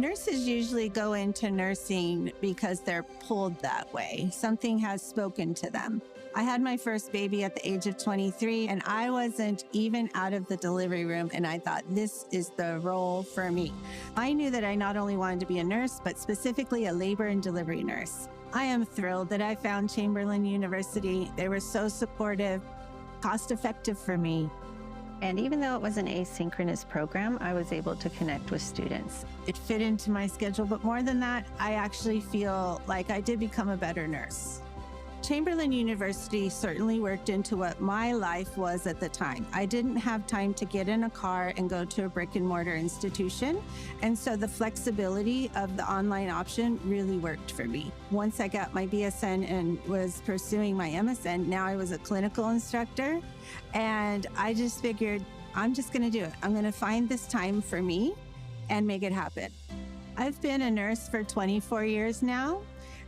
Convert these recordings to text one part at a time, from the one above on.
Nurses usually go into nursing because they're pulled that way. Something has spoken to them. I had my first baby at the age of 23, and I wasn't even out of the delivery room, and I thought, this is the role for me. I knew that I not only wanted to be a nurse, but specifically a labor and delivery nurse. I am thrilled that I found Chamberlain University. They were so supportive, cost-effective for me. And even though it was an asynchronous program, I was able to connect with students. It fit into my schedule, but more than that, I actually feel like I did become a better nurse. Chamberlain University certainly worked into what my life was at the time. I didn't have time to get in a car and go to a brick and mortar institution. And so the flexibility of the online option really worked for me. Once I got my BSN and was pursuing my MSN, now I was a clinical instructor. And I just figured, I'm just going to do it. I'm going to find this time for me and make it happen. I've been a nurse for 24 years now.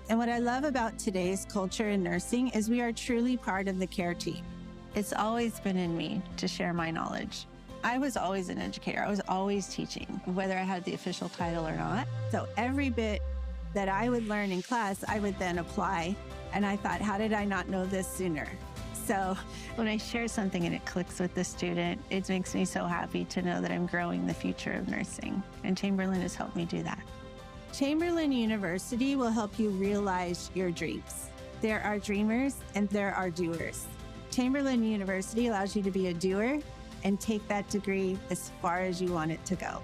And what I love about today's culture in nursing is we are truly part of the care team. It's always been in me to share my knowledge. I was always an educator. I was always teaching, whether I had the official title or not. So every bit that I would learn in class, I would then apply. And I thought, how did I not know this sooner? So when I share something and it clicks with the student, it makes me so happy to know that I'm growing the future of nursing. And Chamberlain has helped me do that. Chamberlain University will help you realize your dreams. There are dreamers and there are doers. Chamberlain University allows you to be a doer and take that degree as far as you want it to go.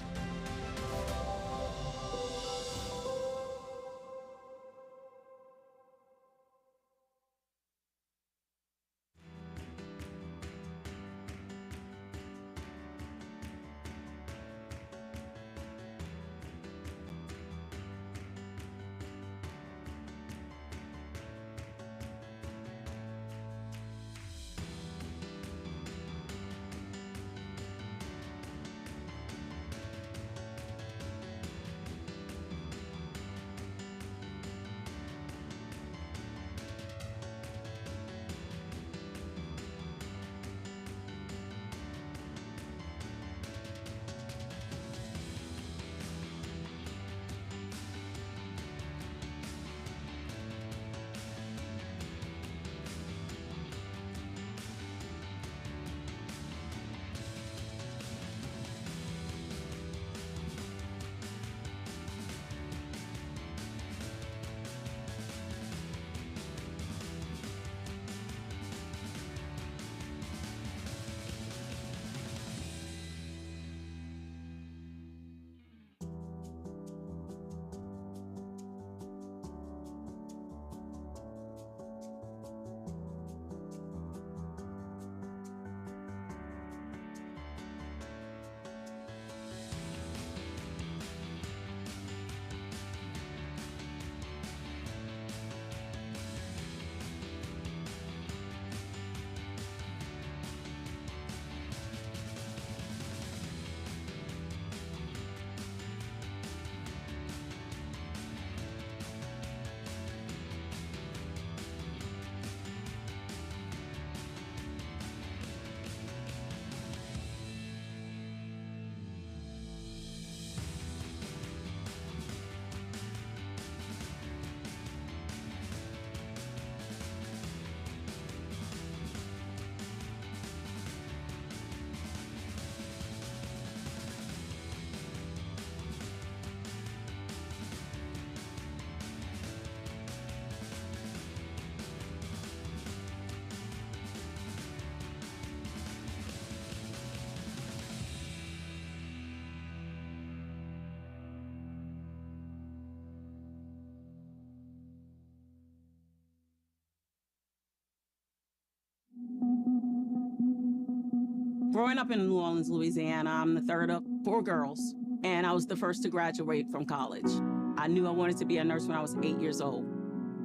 Growing up in New Orleans, Louisiana, I'm the third of 4 girls, and I was the first to graduate from college. I knew I wanted to be a nurse when I was 8 years old.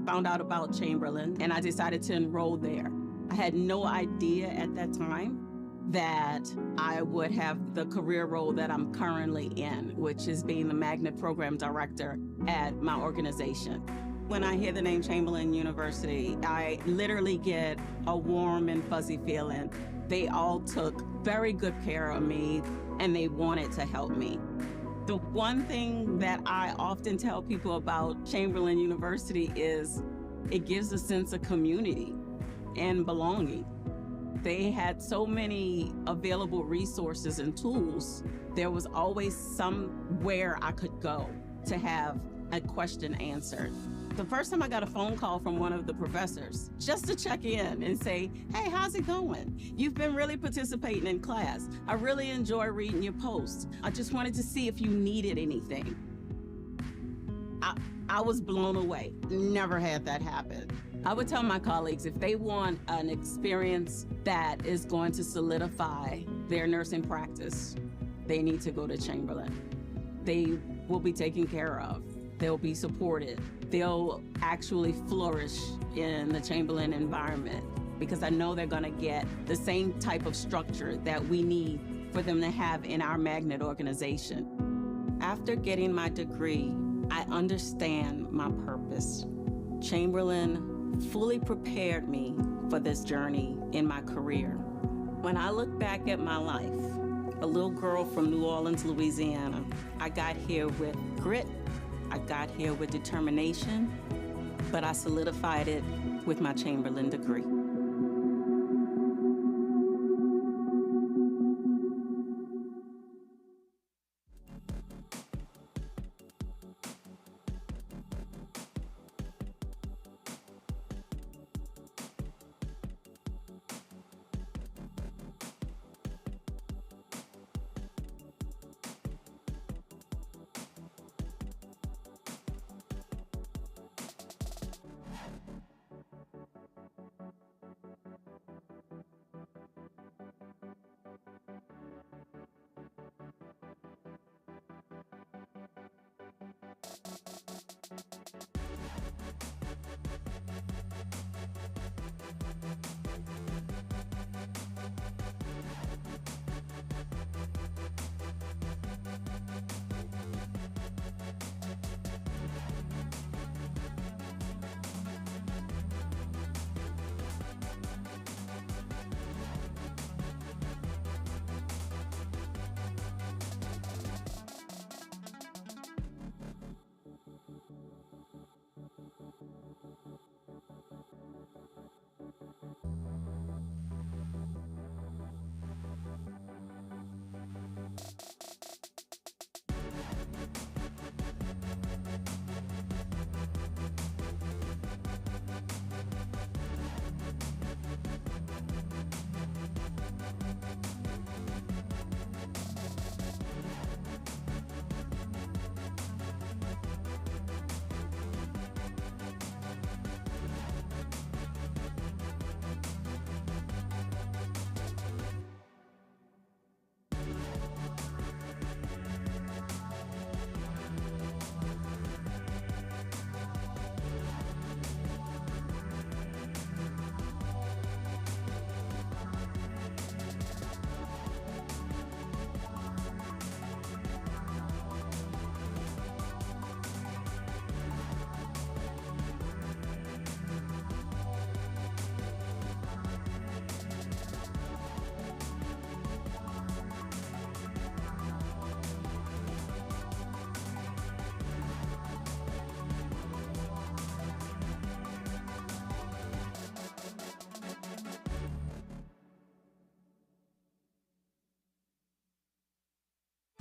Found out about Chamberlain, and I decided to enroll there. I had no idea at that time that I would have the career role that I'm currently in, which is being the Magnet Program Director at my organization. When I hear the name Chamberlain University, I literally get a warm and fuzzy feeling. They all took very good care of me, and they wanted to help me. The one thing that I often tell people about Chamberlain University is it gives a sense of community and belonging. They had so many available resources and tools. There was always somewhere I could go to have a question answered. The first time I got a phone call from one of the professors, just to check in and say, hey, how's it going? You've been really participating in class. I really enjoy reading your posts. I just wanted to see if you needed anything. I was blown away. Never had that happen. I would tell my colleagues, if they want an experience that is going to solidify their nursing practice, they need to go to Chamberlain. They will be taken care of. They'll be supported. They'll actually flourish in the Chamberlain environment because I know they're gonna get the same type of structure that we need for them to have in our magnet organization. After getting my degree, I understand my purpose. Chamberlain fully prepared me for this journey in my career. When I look back at my life, a little girl from New Orleans, Louisiana, I got here with grit, I got here with determination, but I solidified it with my Chamberlain degree.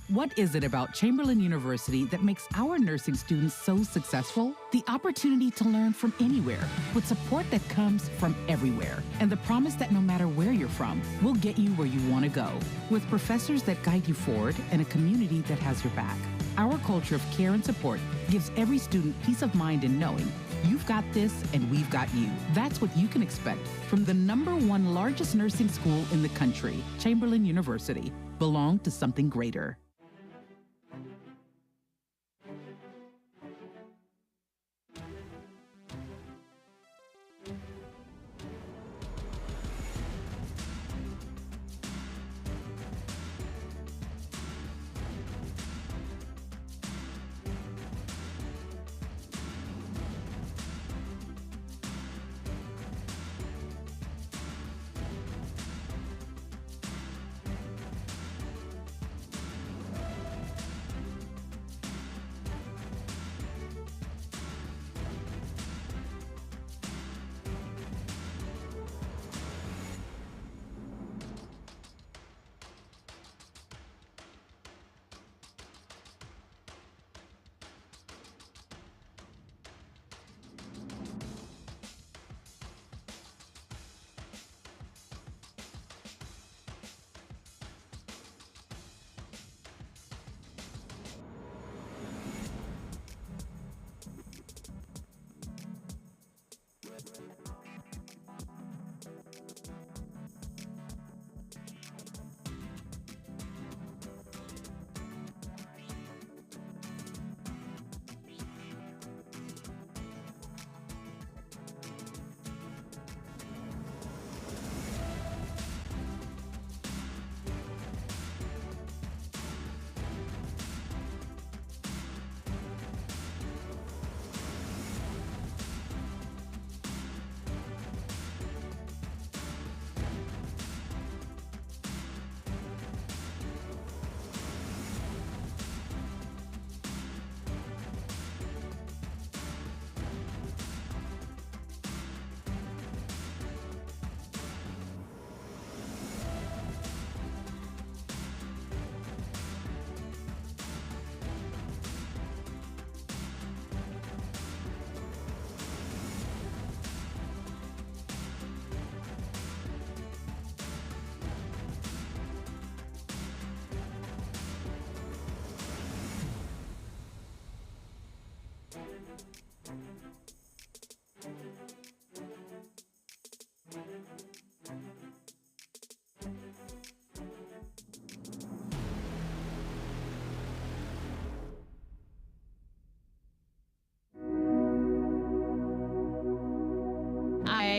What is it about Chamberlain University that makes our nursing students so successful? The opportunity to learn from anywhere with support that comes from everywhere, and the promise that no matter where you're from, we'll get you where you want to go. With professors that guide you forward and a community that has your back. Our culture of care and support gives every student peace of mind in knowing you've got this and we've got you. That's what you can expect from the #1 largest nursing school in the country, Chamberlain University. Belong to something greater.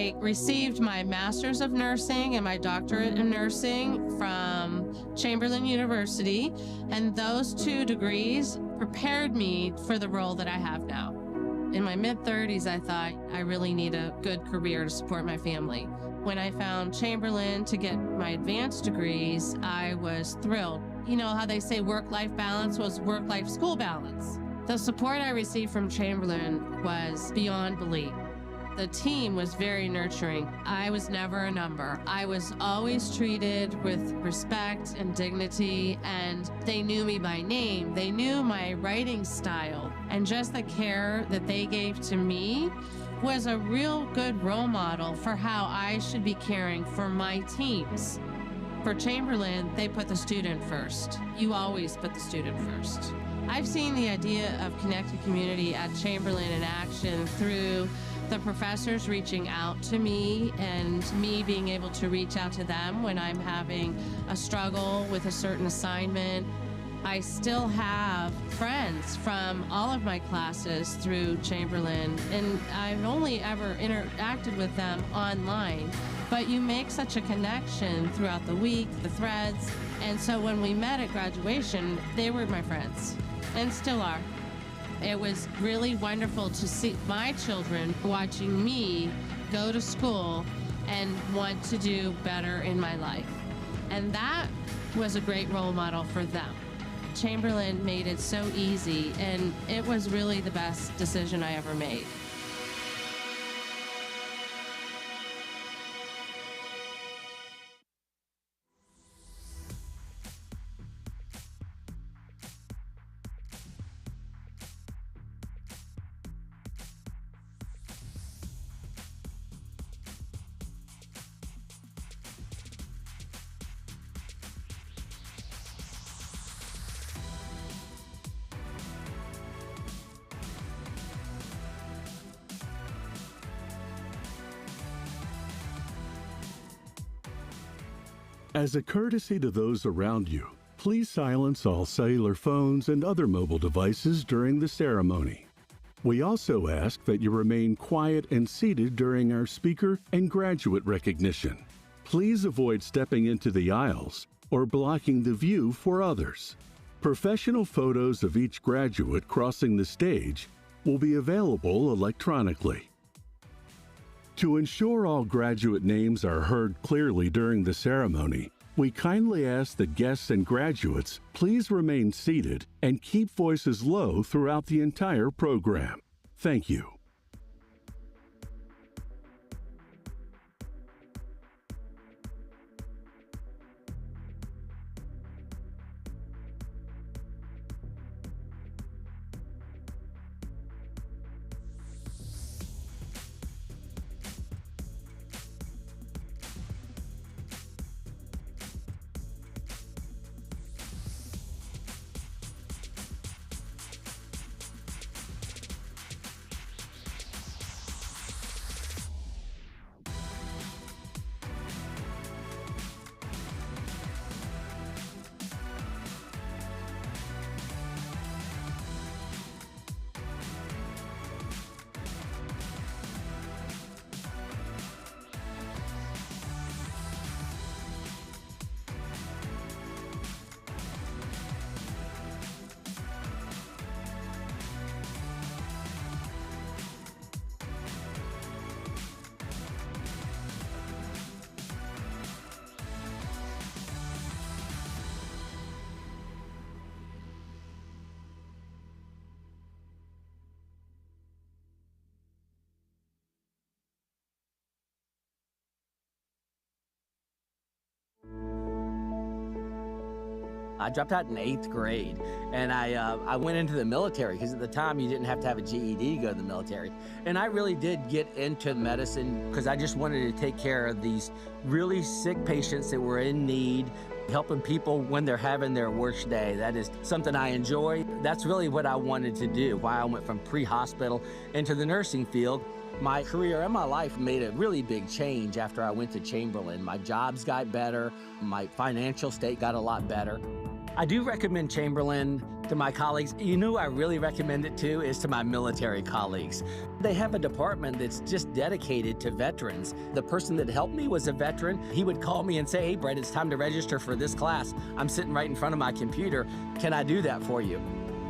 I received my Master's of Nursing and my Doctorate in Nursing from Chamberlain University, and those 2 degrees prepared me for the role that I have now. In my mid-30s, I thought I really need a good career to support my family. When I found Chamberlain to get my advanced degrees, I was thrilled. You know how they say work-life balance was work-life school balance. The support I received from Chamberlain was beyond belief. The team was very nurturing. I was never a number. I was always treated with respect and dignity, and they knew me by name. They knew my writing style, and just the care that they gave to me was a real good role model for how I should be caring for my teams. For Chamberlain, they put the student first. You always put the student first. I've seen the idea of connected community at Chamberlain in action through the professors reaching out to me and me being able to reach out to them when I'm having a struggle with a certain assignment. I still have friends from all of my classes through Chamberlain, and I've only ever interacted with them online. But you make such a connection throughout the week, the threads, and so when we met at graduation, they were my friends, and still are. It was really wonderful to see my children watching me go to school and want to do better in my life. And that was a great role model for them. Chamberlain made it so easy, and it was really the best decision I ever made. As a courtesy to those around you, please silence all cellular phones and other mobile devices during the ceremony. We also ask that you remain quiet and seated during our speaker and graduate recognition. Please avoid stepping into the aisles or blocking the view for others. Professional photos of each graduate crossing the stage will be available electronically. To ensure all graduate names are heard clearly during the ceremony, we kindly ask that guests and graduates please remain seated and keep voices low throughout the entire program. Thank you. I dropped out in 8th grade, and I went into the military because at the time you didn't have to have a GED to go to the military. And I really did get into medicine because I just wanted to take care of these really sick patients that were in need, helping people when they're having their worst day. That is something I enjoy. That's really what I wanted to do, why I went from pre-hospital into the nursing field. My career and my life made a really big change after I went to Chamberlain. My jobs got better, my financial state got a lot better. I do recommend Chamberlain to my colleagues. You know who I really recommend it to is to my military colleagues. They have a department that's just dedicated to veterans. The person that helped me was a veteran. He would call me and say, "Hey, Brett, it's time to register for this class. I'm sitting right in front of my computer. Can I do that for you?"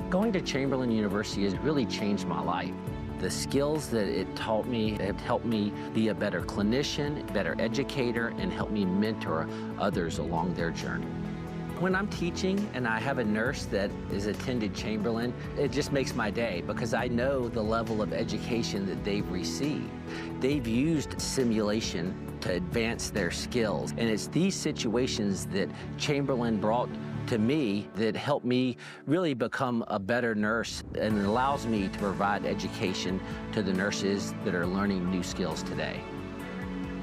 Going to Chamberlain University has really changed my life. The skills that it taught me have helped me be a better clinician, better educator, and help me mentor others along their journey. When I'm teaching and I have a nurse that has attended Chamberlain, it just makes my day because I know the level of education that they've received. They've used simulation to advance their skills, and it's these situations that Chamberlain brought to me that helped me really become a better nurse and allows me to provide education to the nurses that are learning new skills today.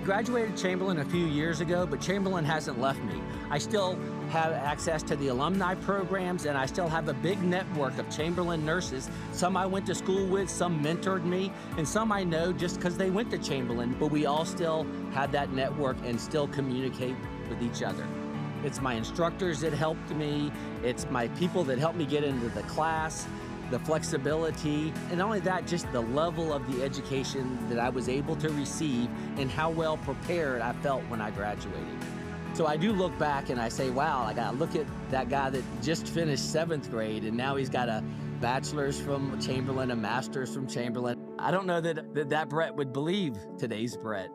Graduated Chamberlain a few years ago, but Chamberlain hasn't left me. I still have access to the alumni programs, and I still have a big network of Chamberlain nurses. Some I went to school with, some mentored me, and some I know just because they went to Chamberlain, but we all still have that network and still communicate with each other. It's my instructors that helped me, it's my people that helped me get into the class, the flexibility, and not only that, just the level of the education that I was able to receive and how well prepared I felt when I graduated. So I do look back and I say, wow, I gotta look at that guy that just finished 7th grade and now he's got a bachelor's from Chamberlain, a master's from Chamberlain. I don't know that Brett would believe today's Brett.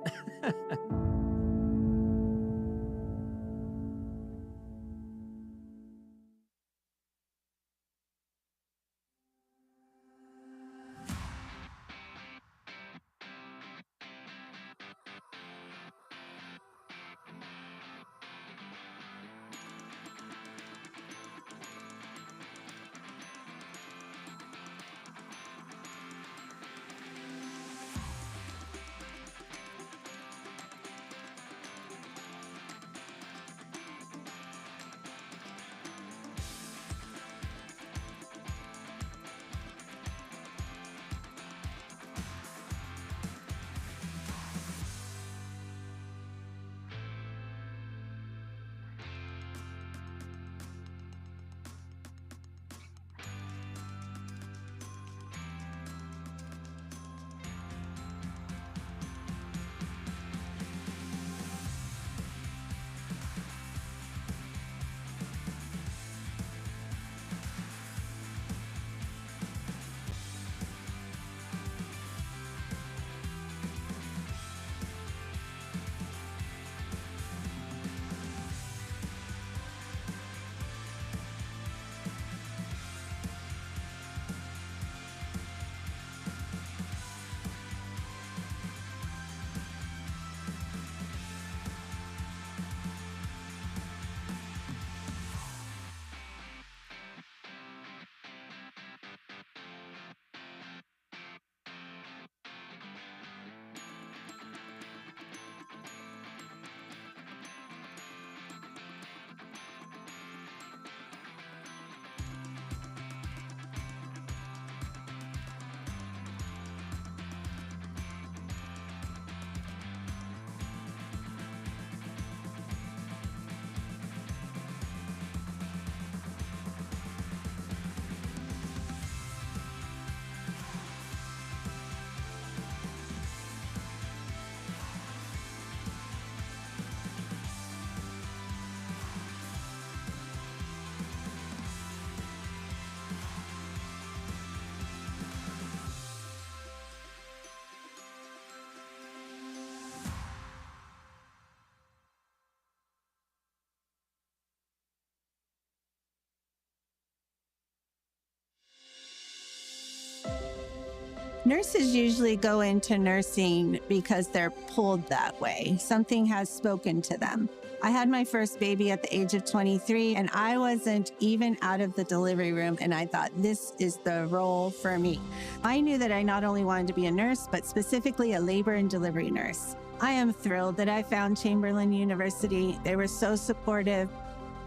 Nurses usually go into nursing because they're pulled that way. Something has spoken to them. I had my first baby at the age of 23, and I wasn't even out of the delivery room, and I thought, this is the role for me. I knew that I not only wanted to be a nurse, but specifically a labor and delivery nurse. I am thrilled that I found Chamberlain University. They were so supportive,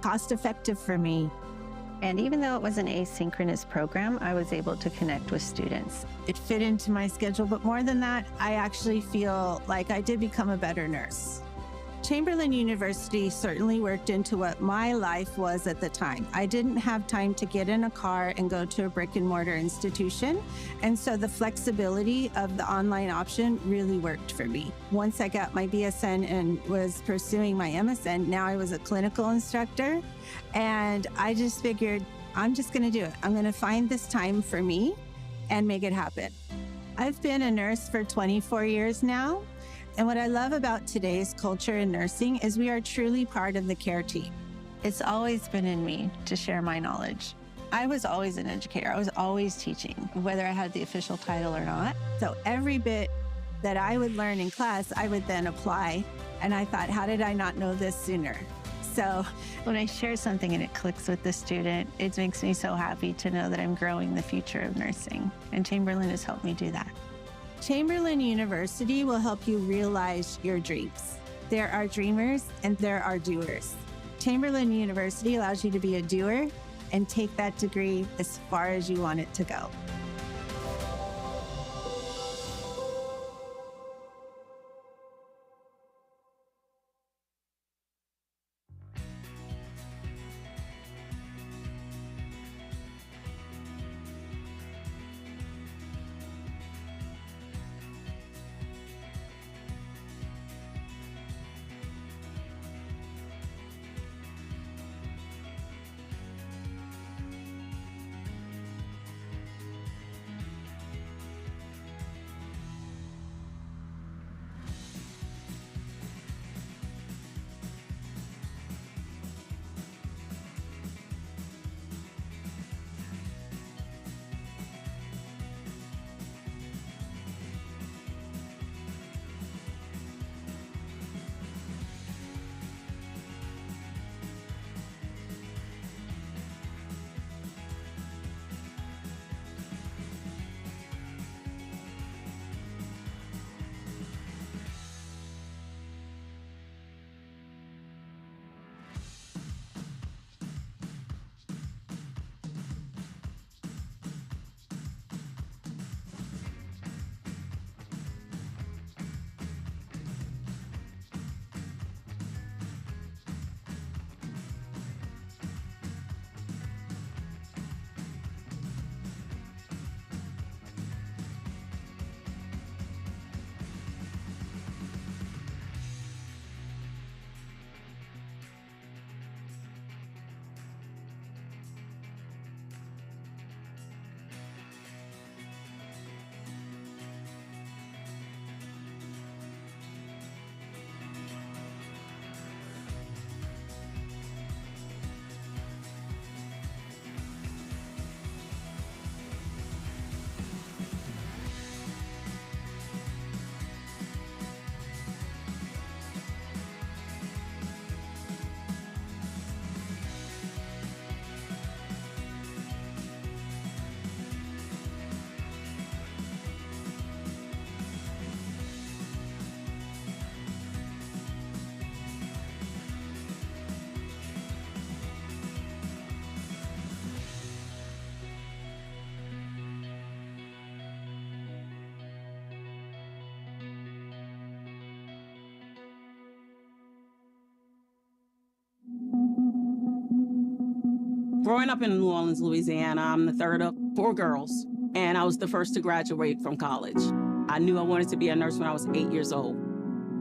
cost-effective for me. And even though it was an asynchronous program, I was able to connect with students. It fit into my schedule, but more than that, I actually feel like I did become a better nurse. Chamberlain University certainly worked into what my life was at the time. I didn't have time to get in a car and go to a brick and mortar institution. And so the flexibility of the online option really worked for me. Once I got my BSN and was pursuing my MSN, now I was a clinical instructor. And I just figured, I'm just going to do it. I'm going to find this time for me and make it happen. I've been a nurse for 24 years now. And what I love about today's culture in nursing is we are truly part of the care team. It's always been in me to share my knowledge. I was always an educator. I was always teaching, whether I had the official title or not. So every bit that I would learn in class, I would then apply. And I thought, how did I not know this sooner? So when I share something and it clicks with the student, it makes me so happy to know that I'm growing the future of nursing. And Chamberlain has helped me do that. Chamberlain University will help you realize your dreams. There are dreamers and there are doers. Chamberlain University allows you to be a doer and take that degree as far as you want it to go. Growing up in New Orleans, Louisiana, I'm the third of 4 girls, and I was the first to graduate from college. I knew I wanted to be a nurse when I was 8 years old.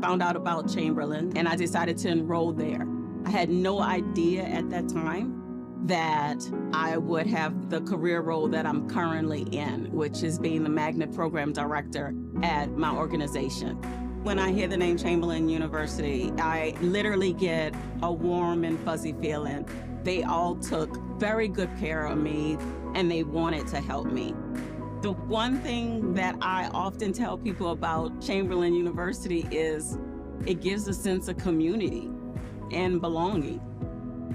Found out about Chamberlain, and I decided to enroll there. I had no idea at that time that I would have the career role that I'm currently in, which is being the magnet program director at my organization. When I hear the name Chamberlain University, I literally get a warm and fuzzy feeling. They all took very good care of me, and they wanted to help me. The one thing that I often tell people about Chamberlain University is it gives a sense of community and belonging.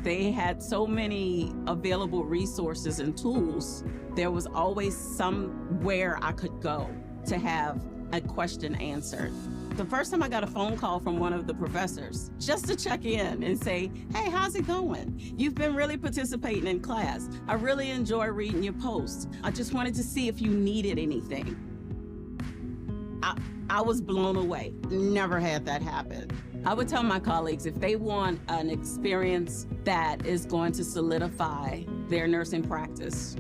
They had so many available resources and tools. There was always somewhere I could go to have a question answered. The first time I got a phone call from one of the professors just to check in and say, hey, how's it going? You've been really participating in class. I really enjoy reading your posts. I just wanted to see if you needed anything. I was blown away. Never had that happen. I would tell my colleagues if they want an experience that is going to solidify their nursing practice,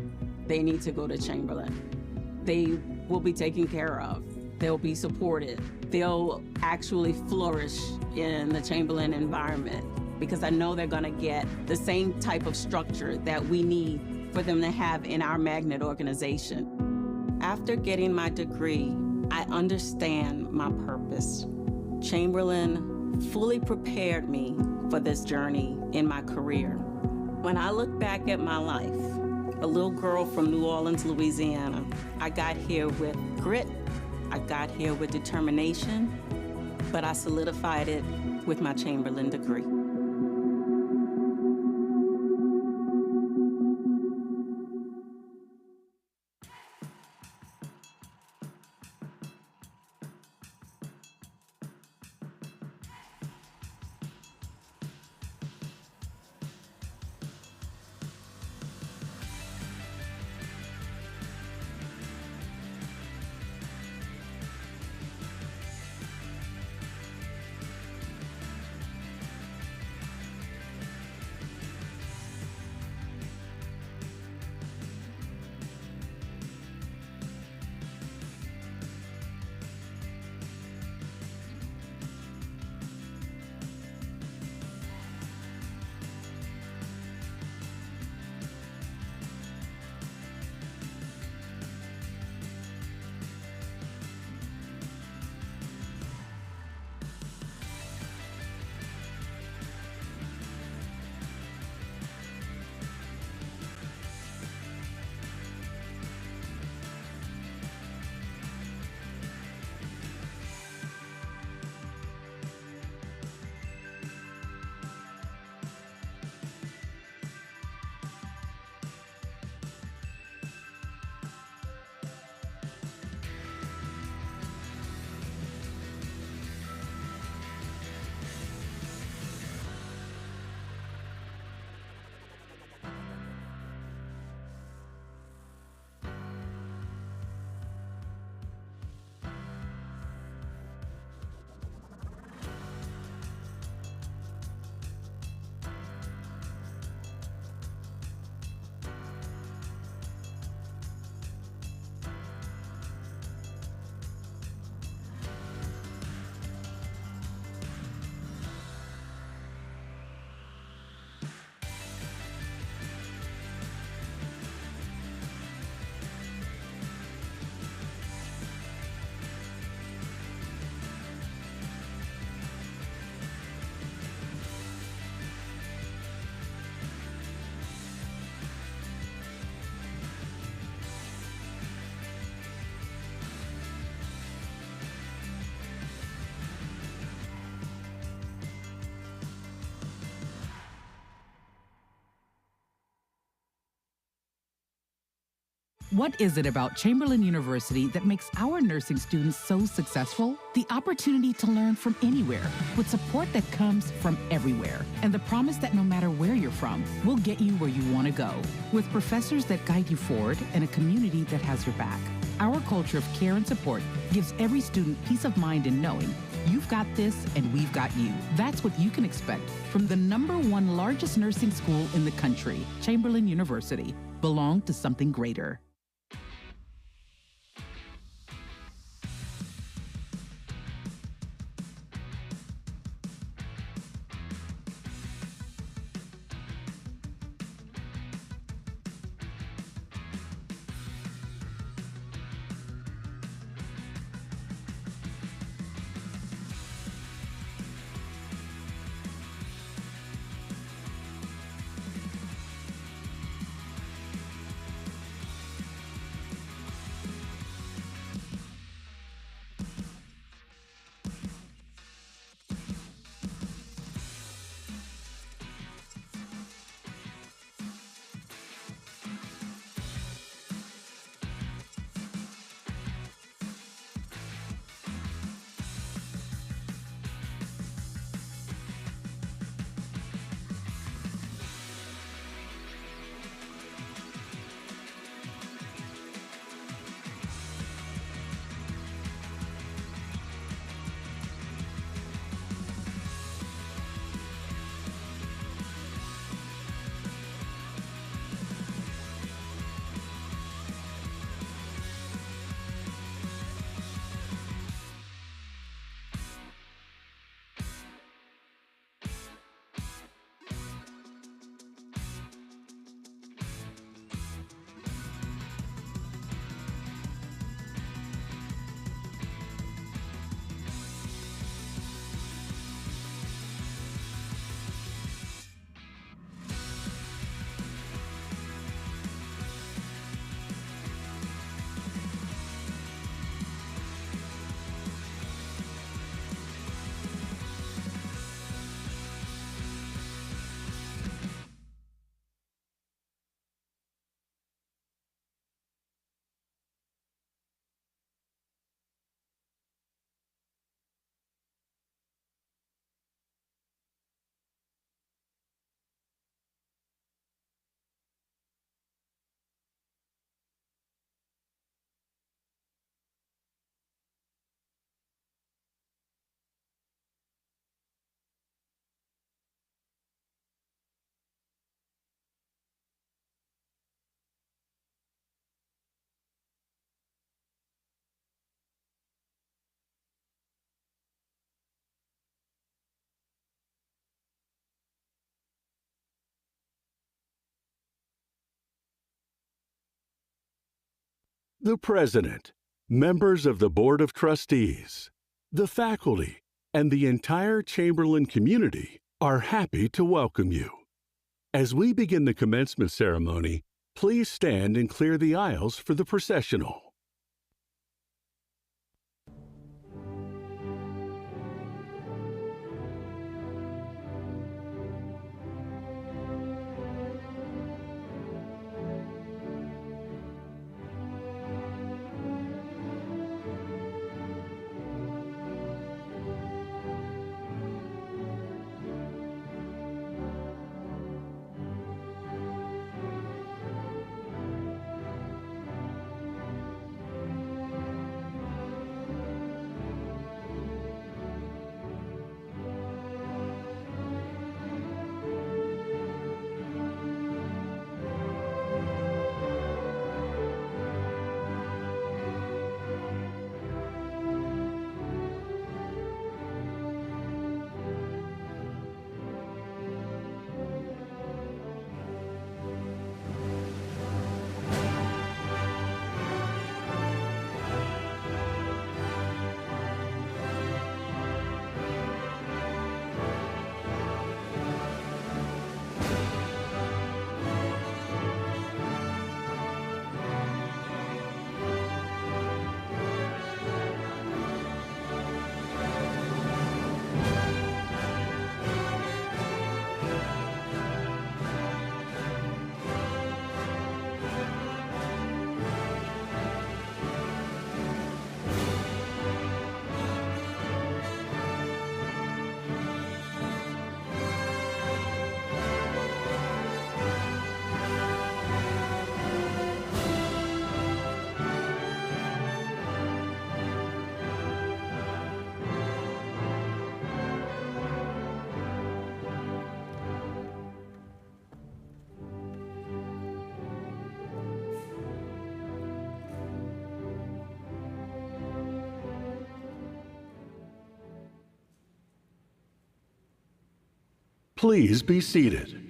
they need to go to Chamberlain. They will be taken care of. They'll be supported. They'll actually flourish in the Chamberlain environment because I know they're going to get the same type of structure that we need for them to have in our magnet organization. After getting my degree, I understand my purpose. Chamberlain fully prepared me for this journey in my career. When I look back at my life, a little girl from New Orleans, Louisiana, I got here with grit, I got here with determination, but I solidified it with my Chamberlain degree. What is it about Chamberlain University that makes our nursing students so successful? The opportunity to learn from anywhere, with support that comes from everywhere, and the promise that no matter where you're from, we'll get you where you want to go, with professors that guide you forward and a community that has your back. Our culture of care and support gives every student peace of mind in knowing you've got this and we've got you. That's what you can expect from the #1 largest nursing school in the country, Chamberlain University. Belong to something greater. the President, members of the Board of Trustees, the faculty, and the entire Chamberlain community are happy to welcome you. As we begin the commencement ceremony, please stand and clear the aisles for the processional. Please be seated.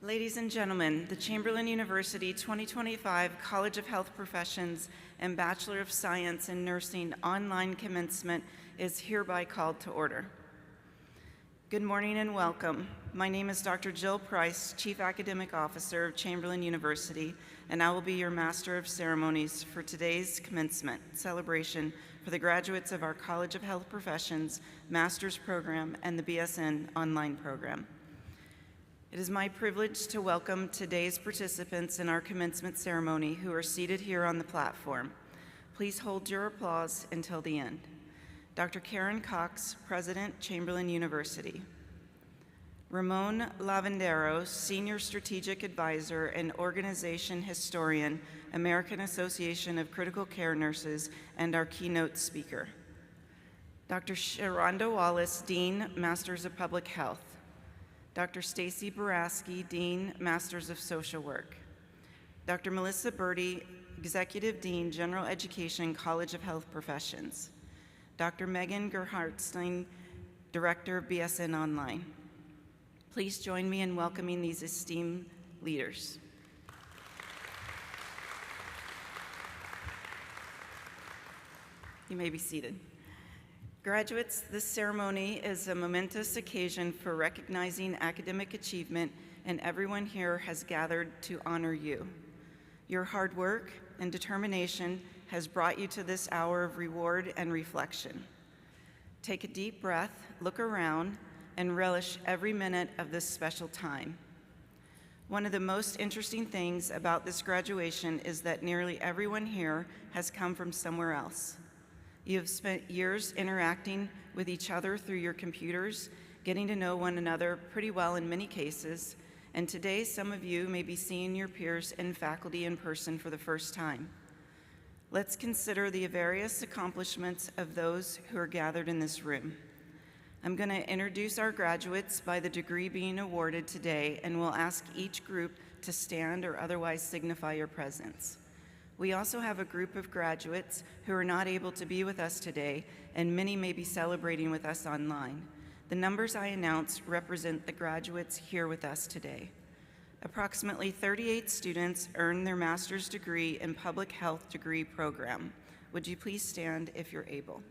Ladies and gentlemen, the Chamberlain University 2025 College of Health Professions and Bachelor of Science in Nursing online commencement is hereby called to order. Good morning and welcome. My name is Dr. Jill Price, Chief Academic Officer of Chamberlain University, and I will be your Master of Ceremonies for today's commencement celebration for the graduates of our College of Health Professions Master's Program and the BSN Online Program. It is my privilege to welcome today's participants in our commencement ceremony who are seated here on the platform. Please hold your applause until the end. Dr. Karen Cox, President, Chamberlain University. Ramon Lavandero, Senior Strategic Advisor and Organization Historian, American Association of Critical Care Nurses, and our keynote speaker. Dr. Sharonda Wallace, Dean, Masters of Public Health. Dr. Stacy Baraski, Dean, Masters of Social Work. Dr. Melissa Birdie, Executive Dean, General Education, College of Health Professions. Dr. Megan Gerhardstein, Director of BSN Online. Please join me in welcoming these esteemed leaders. You may be seated. Graduates, this ceremony is a momentous occasion for recognizing academic achievement, and everyone here has gathered to honor you. Your hard work and determination has brought you to this hour of reward and reflection. Take a deep breath, look around, and relish every minute of this special time. One of the most interesting things about this graduation is that nearly everyone here has come from somewhere else. You have spent years interacting with each other through your computers, getting to know one another pretty well in many cases, and today some of you may be seeing your peers and faculty in person for the first time. Let's consider the various accomplishments of those who are gathered in this room. I'm going to introduce our graduates by the degree being awarded today, and we'll ask each group to stand or otherwise signify your presence. We also have a group of graduates who are not able to be with us today, and many may be celebrating with us online. The numbers I announce represent the graduates here with us today. Approximately 38 students earned their master's degree in public health degree program. Would you please stand if you're able?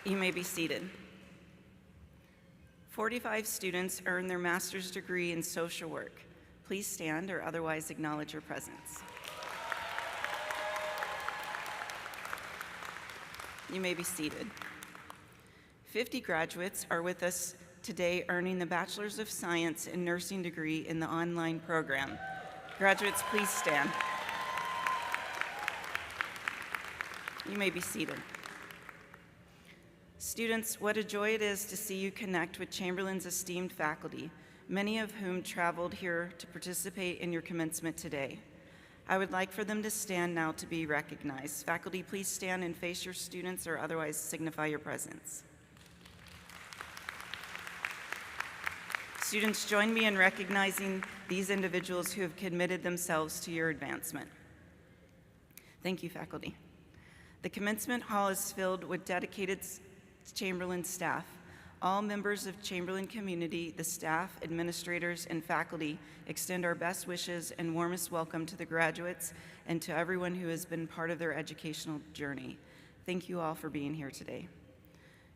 You may be seated. 45 students earned their master's degree in social work. Please stand or otherwise acknowledge your presence. You may be seated. 50 graduates are with us today earning the Bachelor's of Science in Nursing degree in the online program. Graduates, please stand. You may be seated. Students, what a joy it is to see you connect with Chamberlain's esteemed faculty, many of whom traveled here to participate in your commencement today. I would like for them to stand now to be recognized. Faculty, please stand and face your students or otherwise signify your presence. Students, join me in recognizing these individuals who have committed themselves to your advancement. Thank you, faculty. The commencement hall is filled with dedicated Chamberlain staff. All members of Chamberlain community, the staff, administrators, and faculty extend our best wishes and warmest welcome to the graduates and to everyone who has been part of their educational journey. Thank you all for being here today.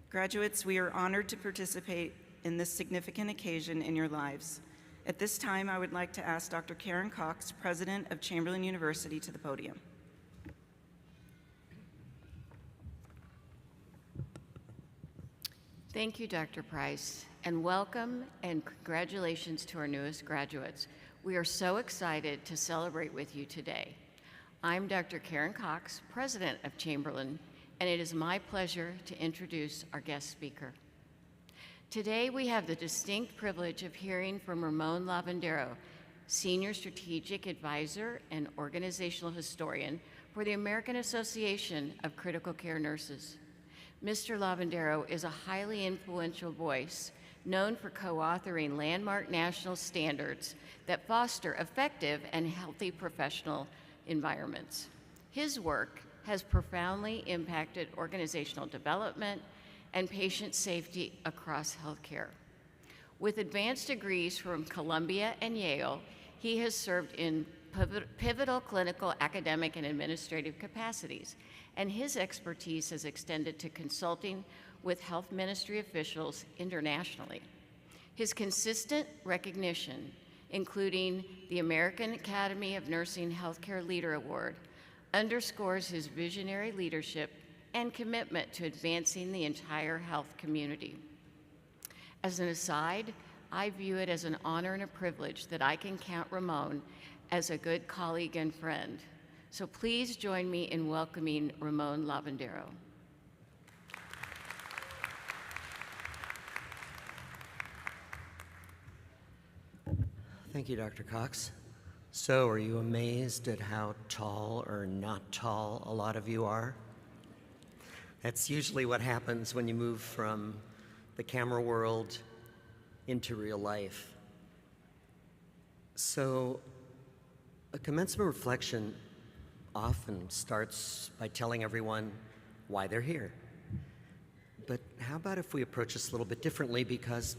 Graduates, we are honored to participate in this significant occasion in your lives. At this time, I would like to ask Dr. Karen Cox, President of Chamberlain University, to the podium. Thank you, Dr. Price, and welcome and congratulations to our newest graduates. We are so excited to celebrate with you today. I'm Dr. Karen Cox, President of Chamberlain, and it is my pleasure to introduce our guest speaker. Today, we have the distinct privilege of hearing from Ramon Lavandero, Senior Strategic Advisor and Organizational Historian for the American Association of Critical Care Nurses. Mr. Lavandero is a highly influential voice known for co-authoring landmark national standards that foster effective and healthy professional environments. His work has profoundly impacted organizational development and patient safety across healthcare. With advanced degrees from Columbia and Yale, he has served in pivotal clinical, academic, and administrative capacities, and his expertise has extended to consulting with health ministry officials internationally. His consistent recognition, including the American Academy of Nursing Healthcare Leader Award, underscores his visionary leadership and commitment to advancing the entire health community. As an aside, I view it as an honor and a privilege that I can count Ramon as a good colleague and friend. So please join me in welcoming Ramon Lavandero. Thank you, Dr. Cox. So, are you amazed at how tall or not tall a lot of you are? That's usually what happens when you move from the camera world into real life. So, a commencement reflection often starts by telling everyone why they're here. But how about if we approach this a little bit differently, because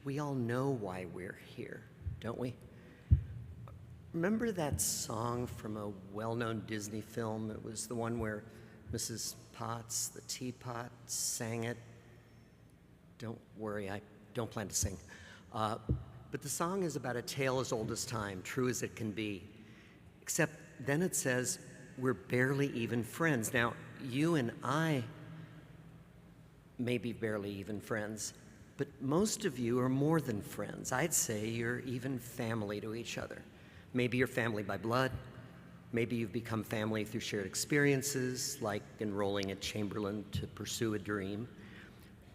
we all know why we're here, don't we? Remember that song from a well-known Disney film? It was the one where Mrs. Potts, the teapot, sang it. Don't worry, I don't plan to sing. But the song is about a tale as old as time, true as it can be. Except then it says, we're barely even friends. Now, you and I may be barely even friends, but most of you are more than friends. I'd say you're even family to each other. Maybe you're family by blood. Maybe you've become family through shared experiences, like enrolling at Chamberlain to pursue a dream.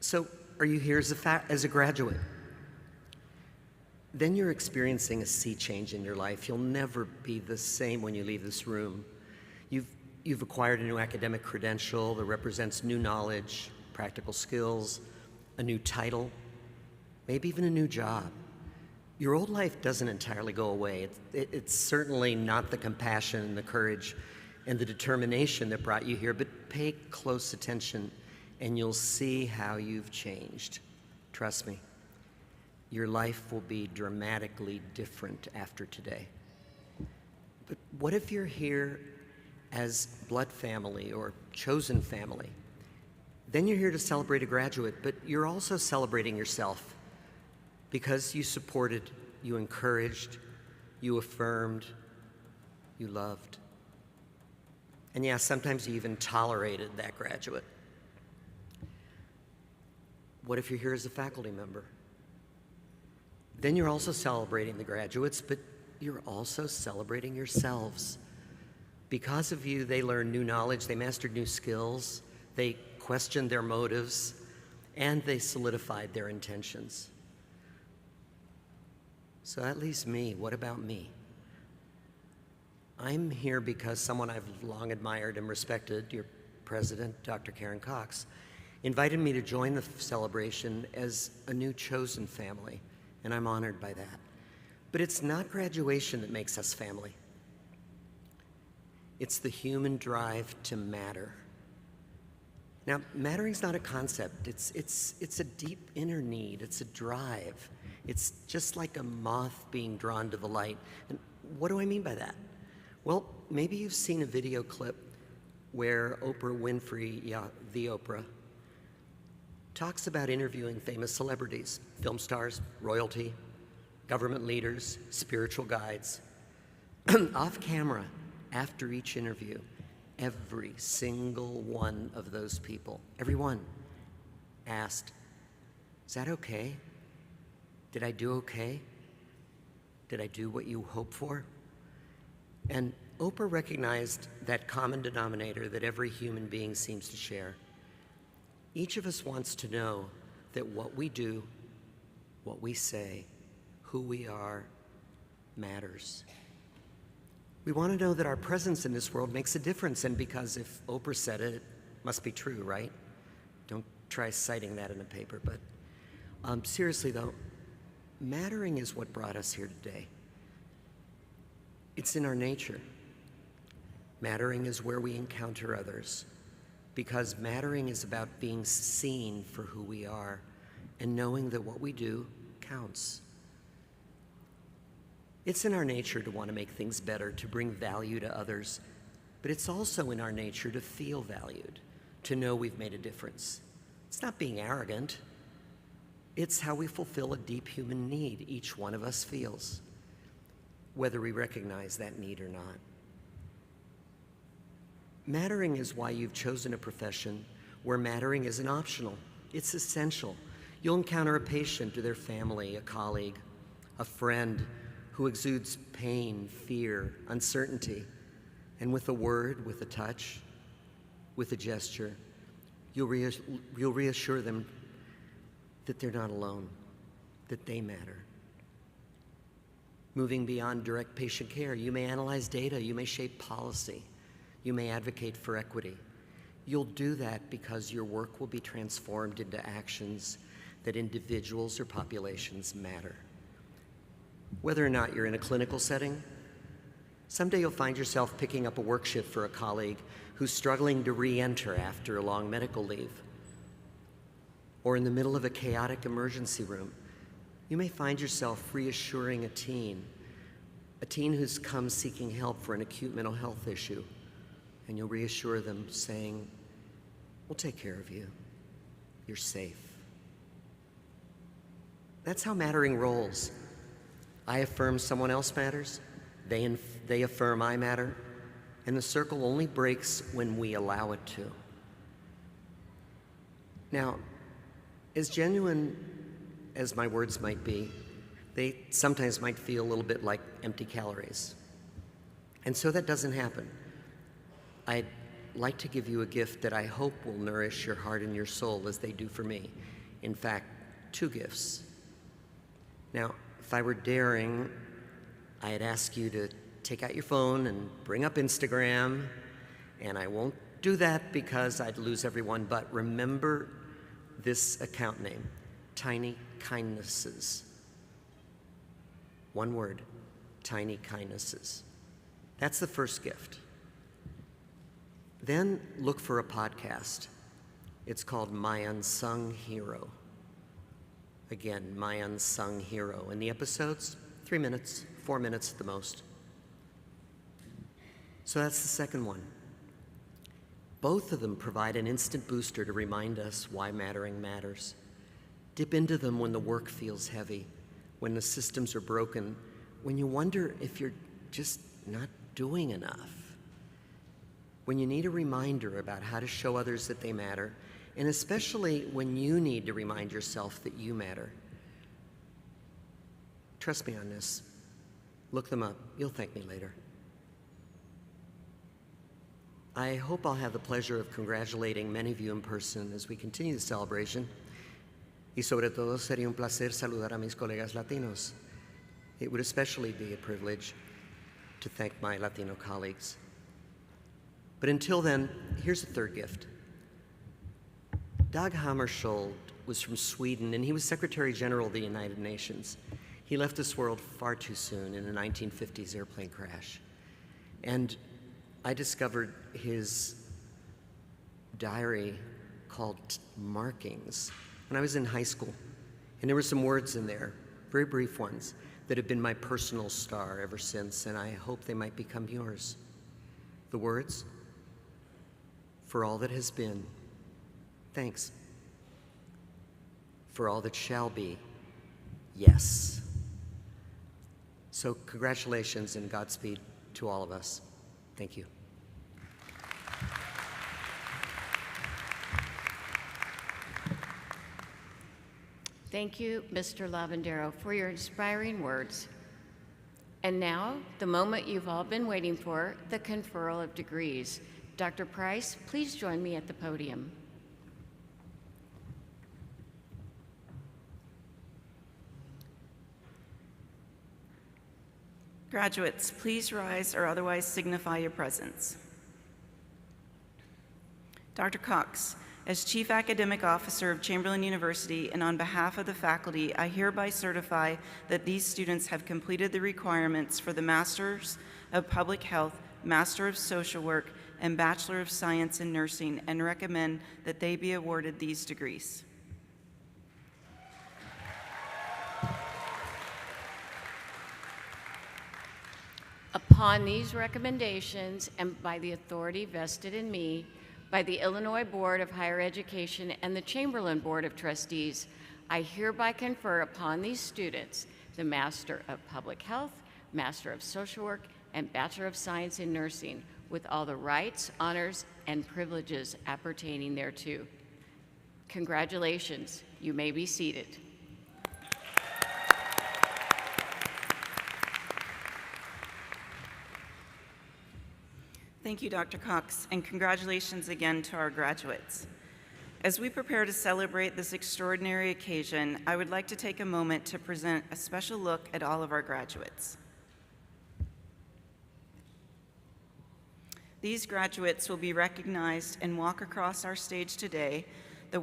So are you here as a graduate? Then you're experiencing a sea change in your life. You'll never be the same when you leave this room. You've acquired a new academic credential that represents new knowledge, practical skills, a new title, maybe even a new job. Your old life doesn't entirely go away. It's certainly not the compassion and the courage and the determination that brought you here, but pay close attention and you'll see how you've changed. Trust me, your life will be dramatically different after today. But what if you're here as blood family or chosen family? Then you're here to celebrate a graduate, but you're also celebrating yourself because you supported, you encouraged, you affirmed, you loved. And yeah, sometimes you even tolerated that graduate. What if you're here as a faculty member? Then you're also celebrating the graduates, but you're also celebrating yourselves. Because of you, they learned new knowledge, they mastered new skills, they questioned their motives, and they solidified their intentions. So that leaves me. What about me? I'm here because someone I've long admired and respected, your president, Dr. Karen Cox, invited me to join the celebration as a new chosen family, and I'm honored by that. But it's not graduation that makes us family. It's the human drive to matter. Now, mattering's not a concept. It's a deep inner need. It's a drive. It's just like a moth being drawn to the light. And what do I mean by that? Well, maybe you've seen a video clip where Oprah Winfrey, the Oprah, talks about interviewing famous celebrities, film stars, royalty, government leaders, spiritual guides. Off camera, after each interview, every single one of those people, every one, asked, "Is that okay? Did I do okay? Did I do what you hoped for?" And Oprah recognized that common denominator that every human being seems to share. Each of us wants to know that what we do, what we say, who we are, matters. We want to know that our presence in this world makes a difference, and because if Oprah said it, it must be true, right? Don't try citing that in a paper, but seriously though, mattering is what brought us here today. It's in our nature. Mattering is where we encounter others, because mattering is about being seen for who we are and knowing that what we do counts. It's in our nature to want to make things better, to bring value to others, but it's also in our nature to feel valued, to know we've made a difference. It's not being arrogant. It's how we fulfill a deep human need each one of us feels, whether we recognize that need or not. Mattering is why you've chosen a profession where mattering isn't optional. It's essential. You'll encounter a patient or their family, a colleague, a friend who exudes pain, fear, uncertainty, and with a word, with a touch, with a gesture, you'll reassure them that they're not alone, that they matter. Moving beyond direct patient care, you may analyze data, you may shape policy, you may advocate for equity. You'll do that because your work will be transformed into actions that individuals or populations matter. Whether or not you're in a clinical setting, someday you'll find yourself picking up a work shift for a colleague who's struggling to re-enter after a long medical leave. Or in the middle of a chaotic emergency room, you may find yourself reassuring a teen a teen who's come seeking help for an acute mental health issue, and you'll reassure them saying, we'll take care of you. You're safe. That's how mattering rolls. I affirm someone else matters, they affirm I matter, and the circle only breaks when we allow it to. Now, as genuine as my words might be, they sometimes might feel a little bit like empty calories. And so that doesn't happen. I'd like to give you a gift that I hope will nourish your heart and your soul as they do for me. In fact, 2 gifts. Now, if I were daring, I'd ask you to take out your phone and bring up Instagram, and I won't do that because I'd lose everyone, but remember this account name, Tiny Kindnesses. One word, Tiny Kindnesses. That's the first gift. Then look for a podcast. It's called My Unsung Hero. Again, My Unsung Hero. And the episodes, 3 minutes, 4 minutes at the most. So that's the second one. Both of them provide an instant booster to remind us why mattering matters. Dip into them when the work feels heavy, when the systems are broken, when you wonder if you're just not doing enough, when you need a reminder about how to show others that they matter, and especially when you need to remind yourself that you matter. Trust me on this. Look them up. You'll thank me later. I hope I'll have the pleasure of congratulating many of you in person as we continue the celebration. Y sobre todo, sería un placer saludar a mis colegas latinos. It would especially be a privilege to thank my Latino colleagues. But until then, here's a third gift. Dag Hammarskjöld was from Sweden, and he was Secretary General of the United Nations. He left this world far too soon in a 1950s airplane crash. And I discovered his diary called Markings when I was in high school. And there were some words in there, very brief ones, that have been my personal star ever since, and I hope they might become yours. The words, for all that has been, thanks. For all that shall be, yes. So congratulations and Godspeed to all of us. Thank you. Thank you, Mr. Lavandero, for your inspiring words. And now, the moment you've all been waiting for, the Conferral of Degrees. Dr. Price, please join me at the podium. Graduates, please rise or otherwise signify your presence. Dr. Cox, as Chief Academic Officer of Chamberlain University and on behalf of the faculty, I hereby certify that these students have completed the requirements for the Masters of Public Health, Master of Social Work, and Bachelor of Science in Nursing, and recommend that they be awarded these degrees. Upon these recommendations and by the authority vested in me by the Illinois Board of Higher Education and the Chamberlain Board of Trustees, I hereby confer upon these students the Master of Public Health, Master of Social Work, and Bachelor of Science in Nursing with all the rights, honors, and privileges appertaining thereto. Congratulations. You may be seated. Thank you, Dr. Cox, and congratulations again to our graduates. As we prepare to celebrate this extraordinary occasion, I would like to take a moment to present a special look at all of our graduates. These graduates will be recognized and walk across our stage today. They've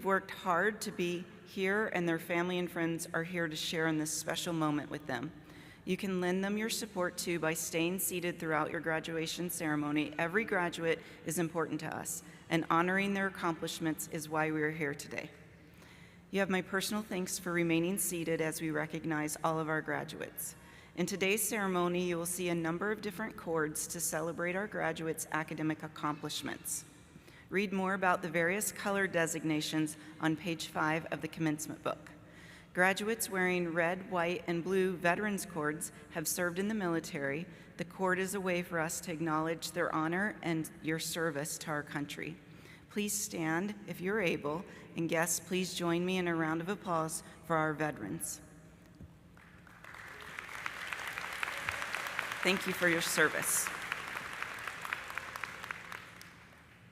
worked hard to be here, and their family and friends are here to share in this special moment with them. You can lend them your support too by staying seated throughout your graduation ceremony. Every graduate is important to us, and honoring their accomplishments is why we are here today. You have my personal thanks for remaining seated as we recognize all of our graduates. In today's ceremony, you will see a number of different cords to celebrate our graduates' academic accomplishments. Read more about the various color designations on page 5 of the commencement book. Graduates wearing red, white, and blue veterans cords have served in the military. The cord is a way for us to acknowledge their honor and your service to our country. Please stand if you're able, and guests, please join me in a round of applause for our veterans. Thank you for your service.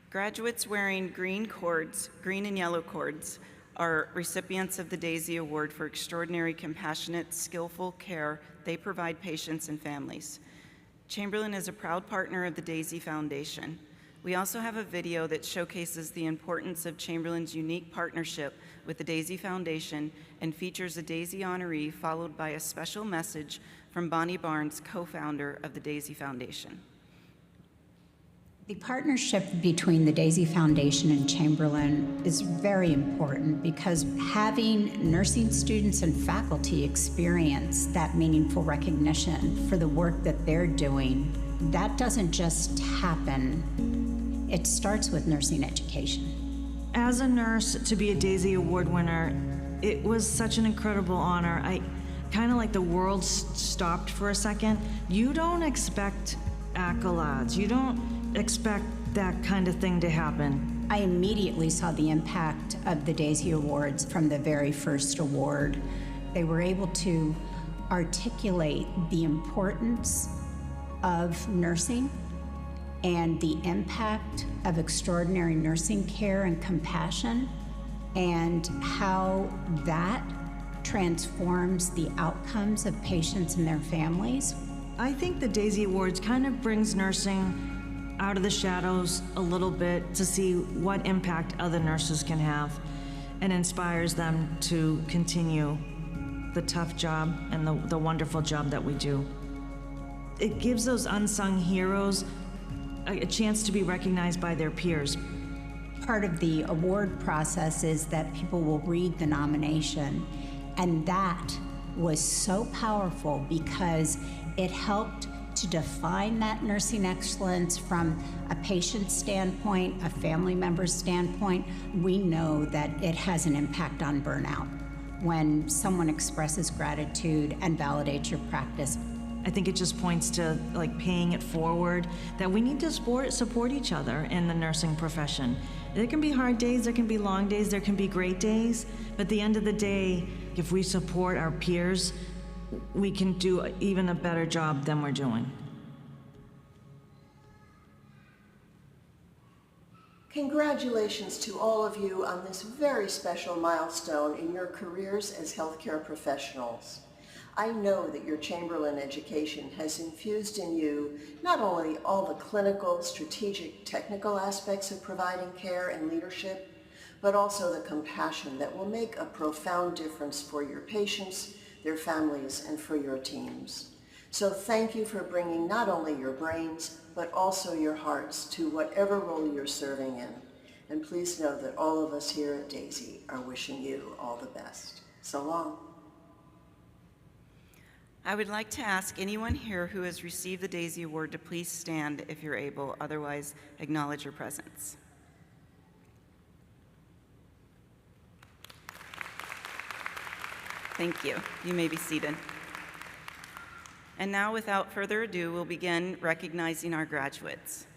Graduates wearing green and yellow cords, are recipients of the DAISY Award for extraordinary, compassionate, skillful care they provide patients and families. Chamberlain is a proud partner of the DAISY Foundation. We also have a video that showcases the importance of Chamberlain's unique partnership with the DAISY Foundation and features a DAISY honoree followed by a special message from Bonnie Barnes, co-founder of the DAISY Foundation. The partnership between the DAISY Foundation and Chamberlain is very important because having nursing students and faculty experience that meaningful recognition for the work that they're doing, that doesn't just happen. It starts with nursing education. As a nurse, to be a DAISY Award winner, it was such an incredible honor. Kind of like the world stopped for a second. You don't expect accolades. You don't expect that kind of thing to happen. I immediately saw the impact of the DAISY Awards from the very first award. They were able to articulate the importance of nursing and the impact of extraordinary nursing care and compassion, and how that transforms the outcomes of patients and their families. I think the DAISY Awards kind of brings nursing out of the shadows a little bit to see what impact other nurses can have, and inspires them to continue the tough job and the wonderful job that we do. It gives those unsung heroes a chance to be recognized by their peers. Part of the award process is that people will read the nomination, and that was so powerful because it helped to define that nursing excellence from a patient standpoint, a family member standpoint. We know that it has an impact on burnout when someone expresses gratitude and validates your practice. I think it just points to paying it forward, that we need to support each other in the nursing profession. There can be hard days, there can be long days, there can be great days, but at the end of the day, if we support our peers, we can do even a better job than we're doing. Congratulations to all of you on this very special milestone in your careers as healthcare professionals. I know that your Chamberlain education has infused in you not only all the clinical, strategic, technical aspects of providing care and leadership, but also the compassion that will make a profound difference for your patients, their families, and for your teams. So thank you for bringing not only your brains, but also your hearts to whatever role you're serving in. And please know that all of us here at DAISY are wishing you all the best. So long. I would like to ask anyone here who has received the DAISY Award to please stand if you're able, otherwise acknowledge your presence. Thank you. You may be seated. And now, without further ado, we'll begin recognizing our graduates.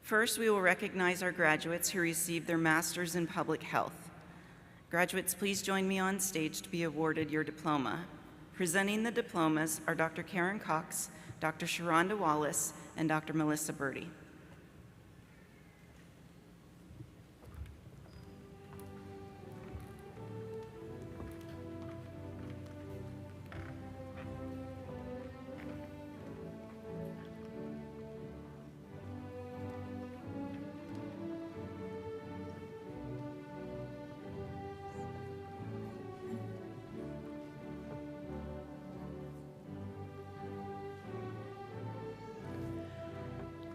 First, we will recognize our graduates who received their Masters in Public Health. Graduates, please join me on stage to be awarded your diploma. Presenting the diplomas are Dr. Karen Cox, Dr. Sharonda Wallace, and Dr. Melissa Birdie.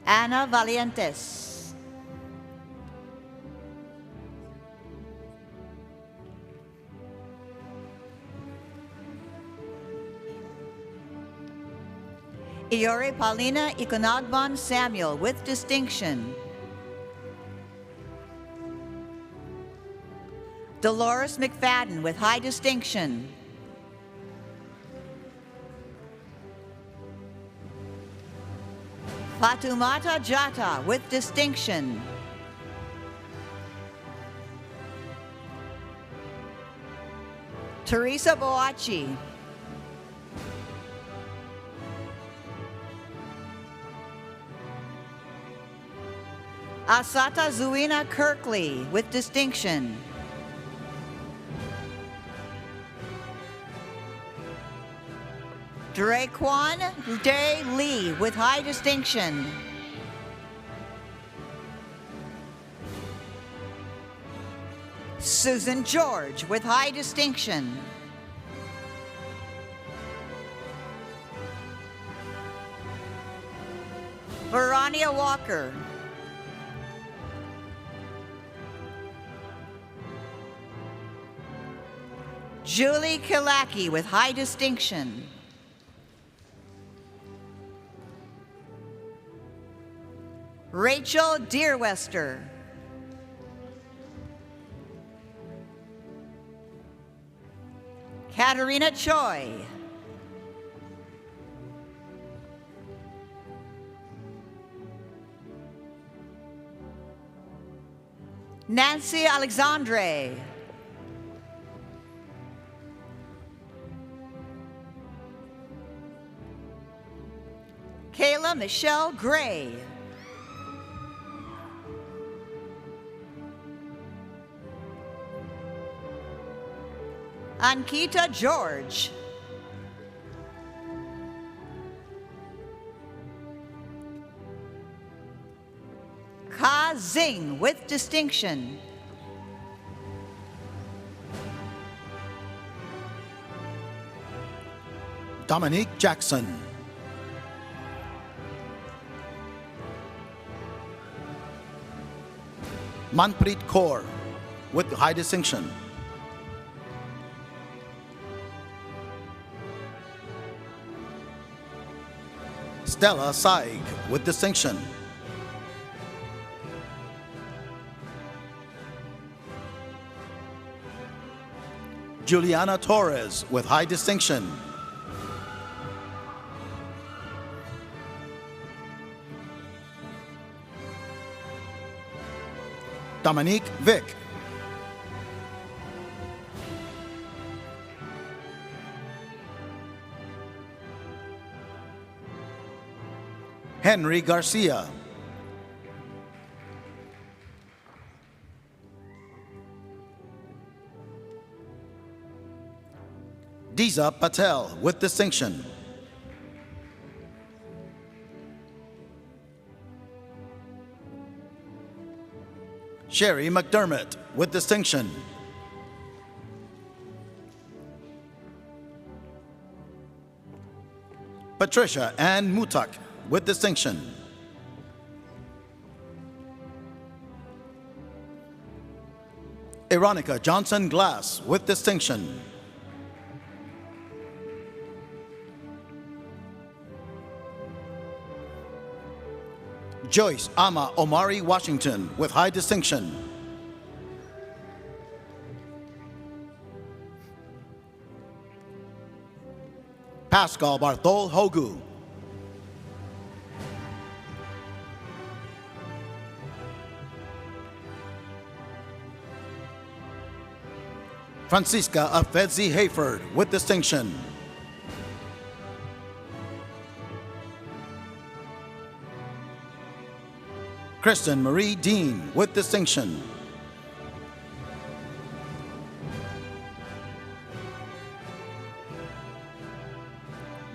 Ana Valientes. Iore Paulina Iconagban Samuel with distinction. Dolores McFadden with high distinction. Fatumata Jata with distinction. Teresa Boachi. Asata Zuina Kirkley with distinction. Draquan Day Lee with high distinction. Susan George with high distinction. Verania Walker. Julie Kilaki with high distinction. Rachel Deerwester. Katerina Choi. Nancy Alexandre. Kayla Michelle Gray. Ankita George. Ka Zing with distinction. Dominique Jackson. Manpreet Kaur with high distinction. Stella Saig with distinction. Juliana Torres with high distinction. Dominique Vick. Henry Garcia. Diza Patel with distinction. Sherry McDermott with distinction. Patricia Ann Mutak with distinction. Ironica Johnson Glass with distinction. Joyce Ama Omari Washington with high distinction. Pascal Barthol Hogu. Francisca Afedzi Hayford with distinction. Kristen Marie Dean with distinction.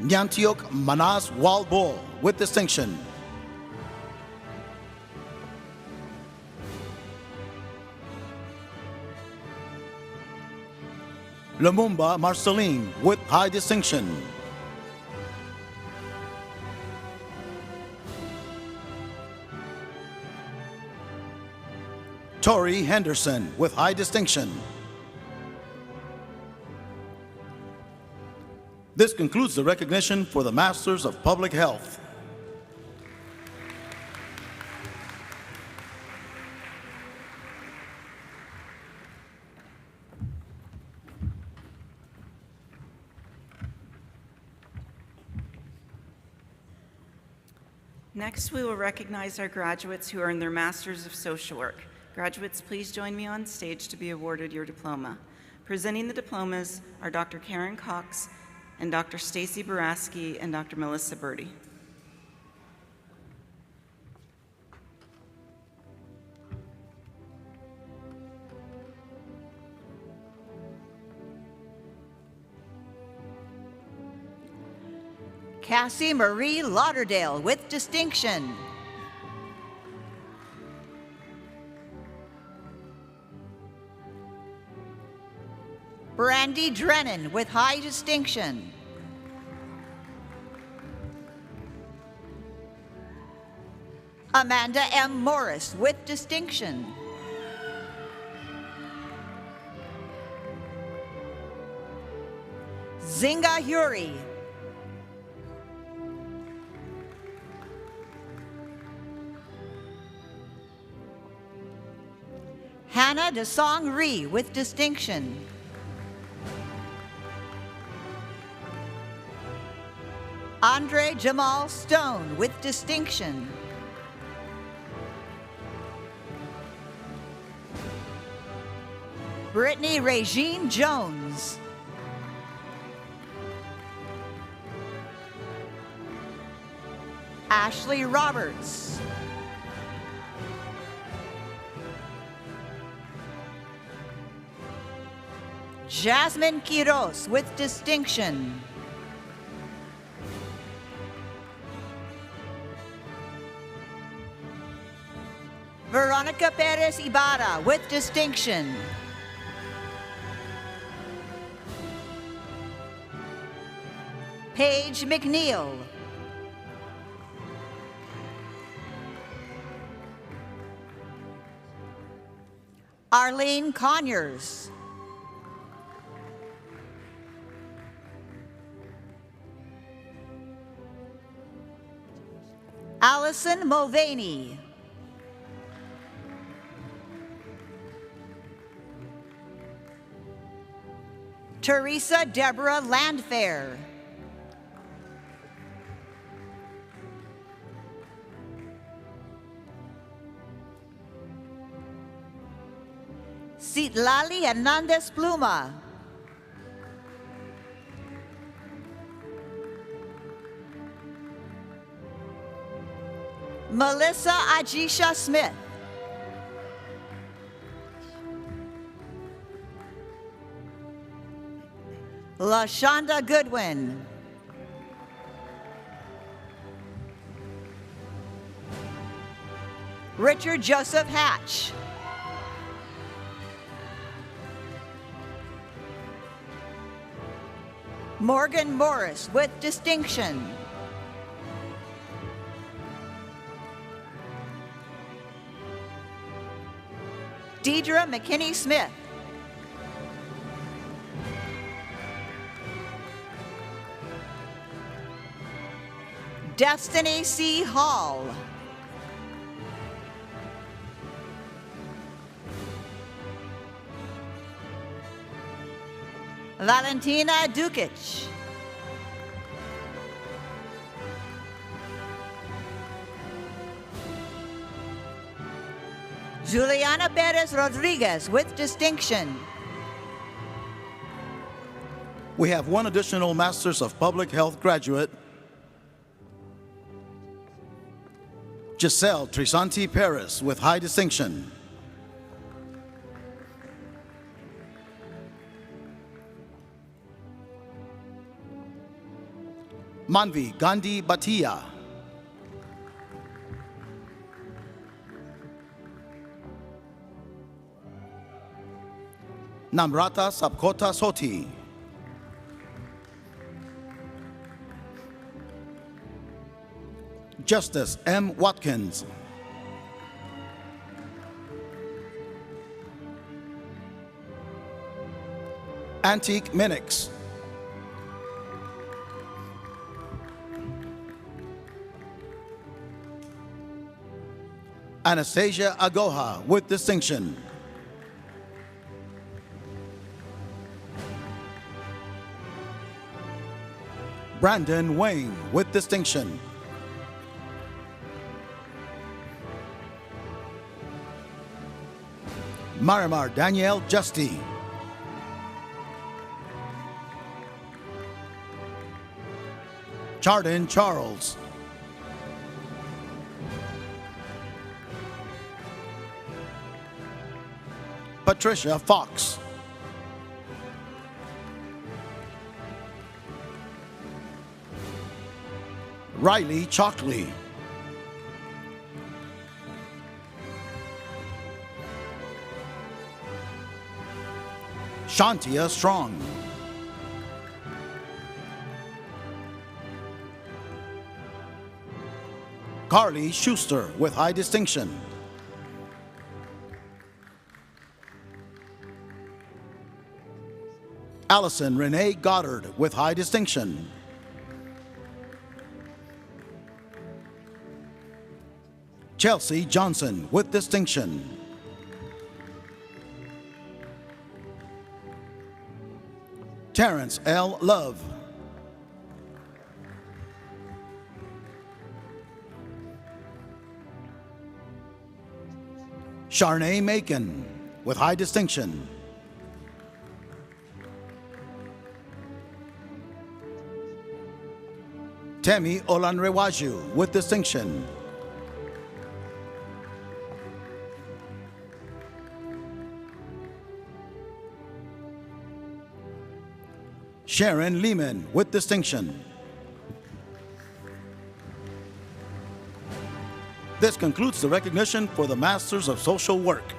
Nyantiok Manas Walbol with distinction. Lumumba Marceline with high distinction. Tori Henderson with high distinction. This concludes the recognition for the Masters of Public Health. Next, we will recognize our graduates who earned their Masters of Social Work. Graduates, please join me on stage to be awarded your diploma. Presenting the diplomas are Dr. Karen Cox and Dr. Stacy Baraski and Dr. Melissa Birdie. Cassie Marie Lauderdale with distinction. Brandy Drennan with high distinction. Amanda M. Morris with distinction. Zinga Huri. Hannah Desong Ree with distinction. Andre Jamal Stone with distinction. Brittany Regine Jones. Ashley Roberts. Jasmine Quiros with distinction. Veronica Perez Ibarra with distinction. Paige McNeil. Arlene Conyers. Allison Mulvaney. Teresa Deborah Landfair. Citlali Hernandez Pluma. Melissa Ajisha Smith. LaShonda Goodwin. Richard Joseph Hatch. Morgan Morris with distinction. Deidre McKinney Smith. Destiny C. Hall. Valentina Dukic. Juliana Perez Rodriguez with distinction. We have one additional Masters of Public Health graduate, Giselle Trisanti Perez with high distinction. Manvi Gandhi Bhatia. Namrata Sabkota Soti. Justice M. Watkins. Antique Minix. Anastasia Agoha with distinction. Brandon Wayne with distinction. Marimar Danielle Justy. Chardin Charles. Patricia Fox. Riley Chalkley. Shantia Strong. Carly Schuster with high distinction. Allison Renee Goddard with high distinction. Chelsea Johnson with distinction. Terrence L. Love. Sharnay Macon with high distinction. Temi Olanrewaju with distinction. Sharon Lehman with distinction. This concludes the recognition for the Masters of Social Work.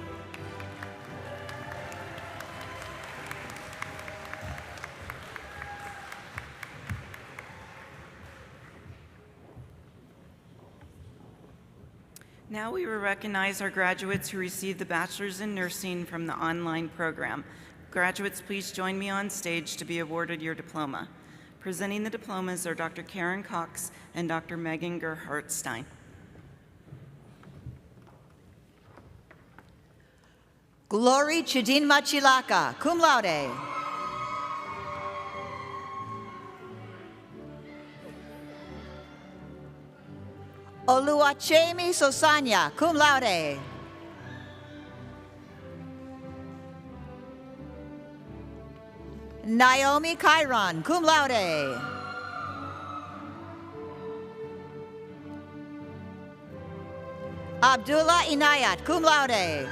Now we will recognize our graduates who received the Bachelor's in Nursing from the online program. Graduates, please join me on stage to be awarded your diploma. Presenting the diplomas are Dr. Karen Cox and Dr. Megan Gerhardtstein. Glory Chidinma Chilaka, cum laude. Oluwachemi Sosanya, cum laude. Naomi Chiron, cum laude. Abdullah Inayat, cum laude.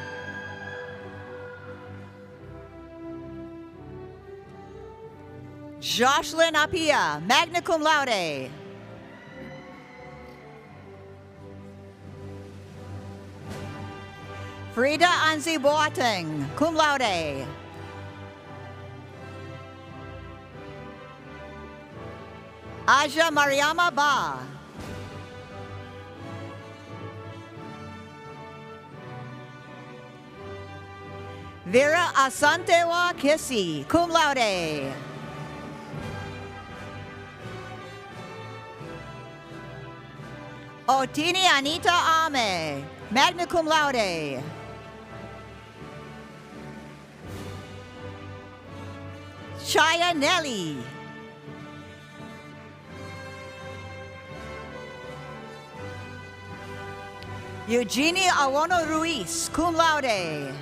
Jocelyn Apia, magna cum laude. Frida Anzi Boateng, cum laude. Aja Mariama Ba. Vera Asantewa Kisi, cum laude. Otini Anita Ame, magna cum laude. Chaya Nelly. Eugenia Awono Ruiz, cum laude.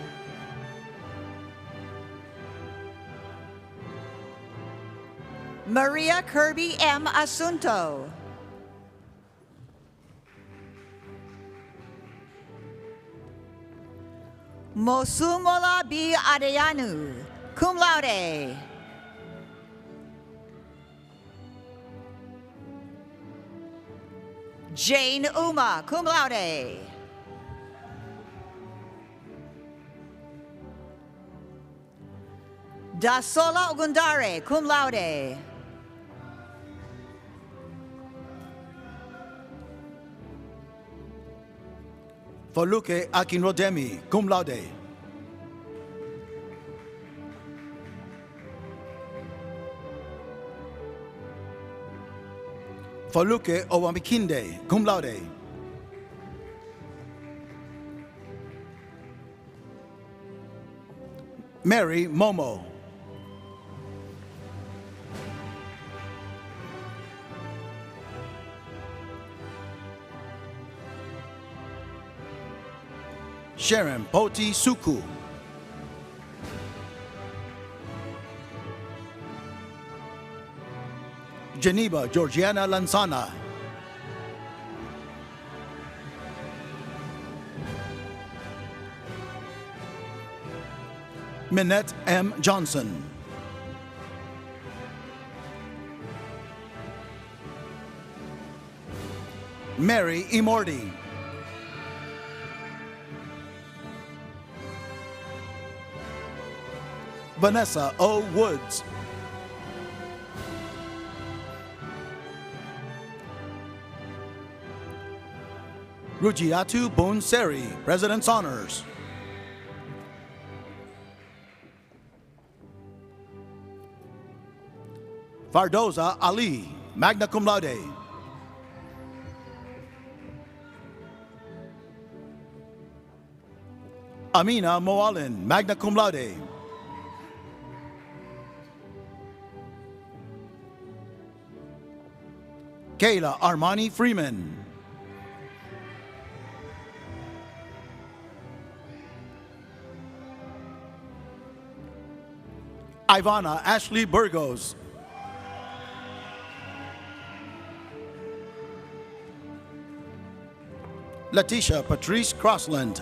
Maria Kirby M. Asunto. Mosumola B. Adeyanu, cum laude. Jane Uma, cum laude. Dasola Ogundare, cum laude. Foluke Akinrodemi, cum laude. Foluke Owamikinde, cum laude. Mary Momo. Sharon Poti Suku. Geneva Georgiana Lanzana. Minette M. Johnson. Mary Imordi. Vanessa O. Woods. Rujiatu Bonseri, President's Honors. Fardoza Ali, magna cum laude. Amina Moalin, magna cum laude. Kayla Armani Freeman. Ivana Ashley Burgos. Letitia Patrice Crossland.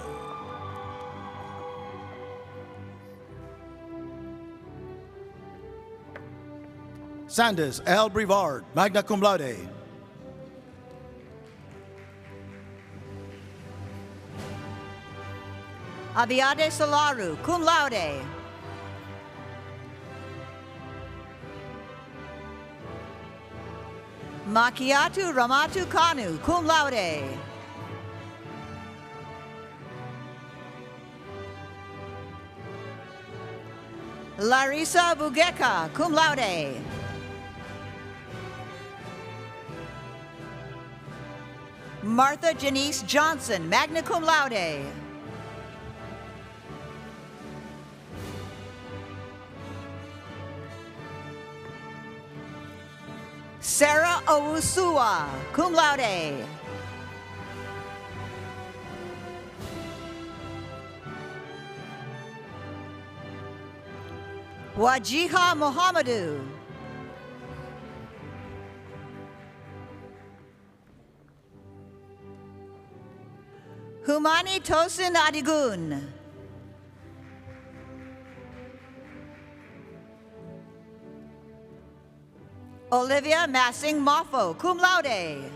Sanders L. Brevard, magna cum laude. Abiade Solaru, cum laude. Makiatu Ramatu Kanu, cum laude. Larissa Bugeka, cum laude. Martha Janice Johnson, magna cum laude. Sarah Owusua, cum laude. Wajiha Mohamadu. Humani Tosin Adigun. Olivia Massing Moffo, cum laude.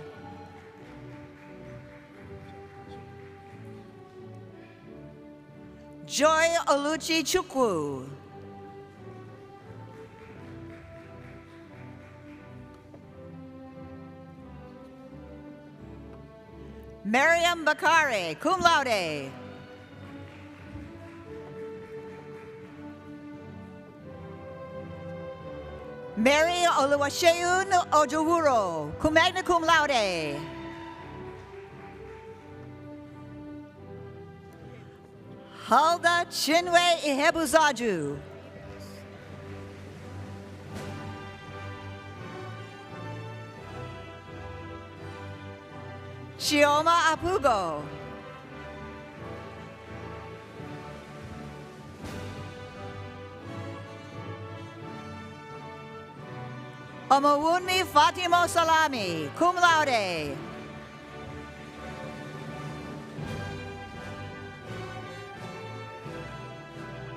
Joy Oluchi Chukwu. Miriam Bakare, cum laude. Mary Oluwaseun Ojowuro, cum magna cum laude. Halda Chinwe Ihebuzaju. Chioma Apugo. Omowunmi Fatimo Salami, cum laude.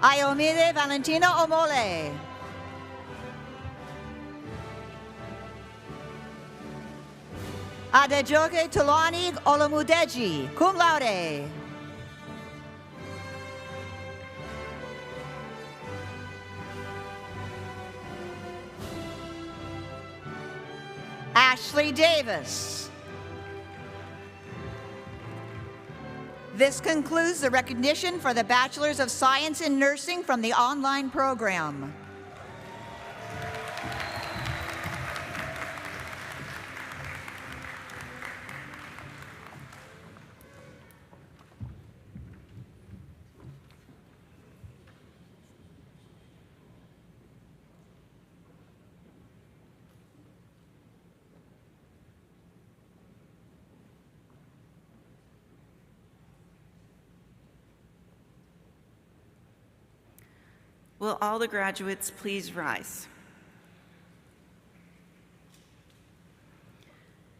Ayomide Valentina Omole. Adejoke Tulani Olomudeji, cum laude. Ashley Davis. This concludes the recognition for the Bachelors of Science in Nursing from the online program. Will all the graduates please rise?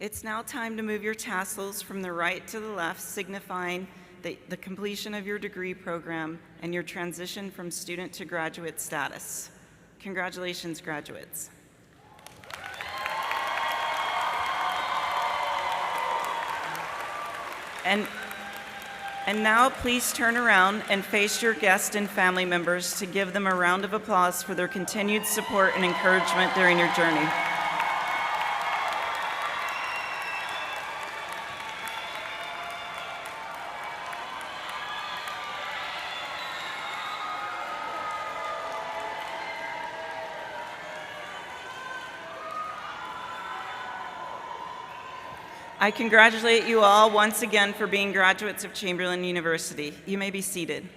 It's now time to move your tassels from the right to the left, signifying the completion of your degree program and your transition from student to graduate status. Congratulations, graduates. And now please turn around and face your guests and family members to give them a round of applause for their continued support and encouragement during your journey. I congratulate you all once again for being graduates of Chamberlain University. You may be seated.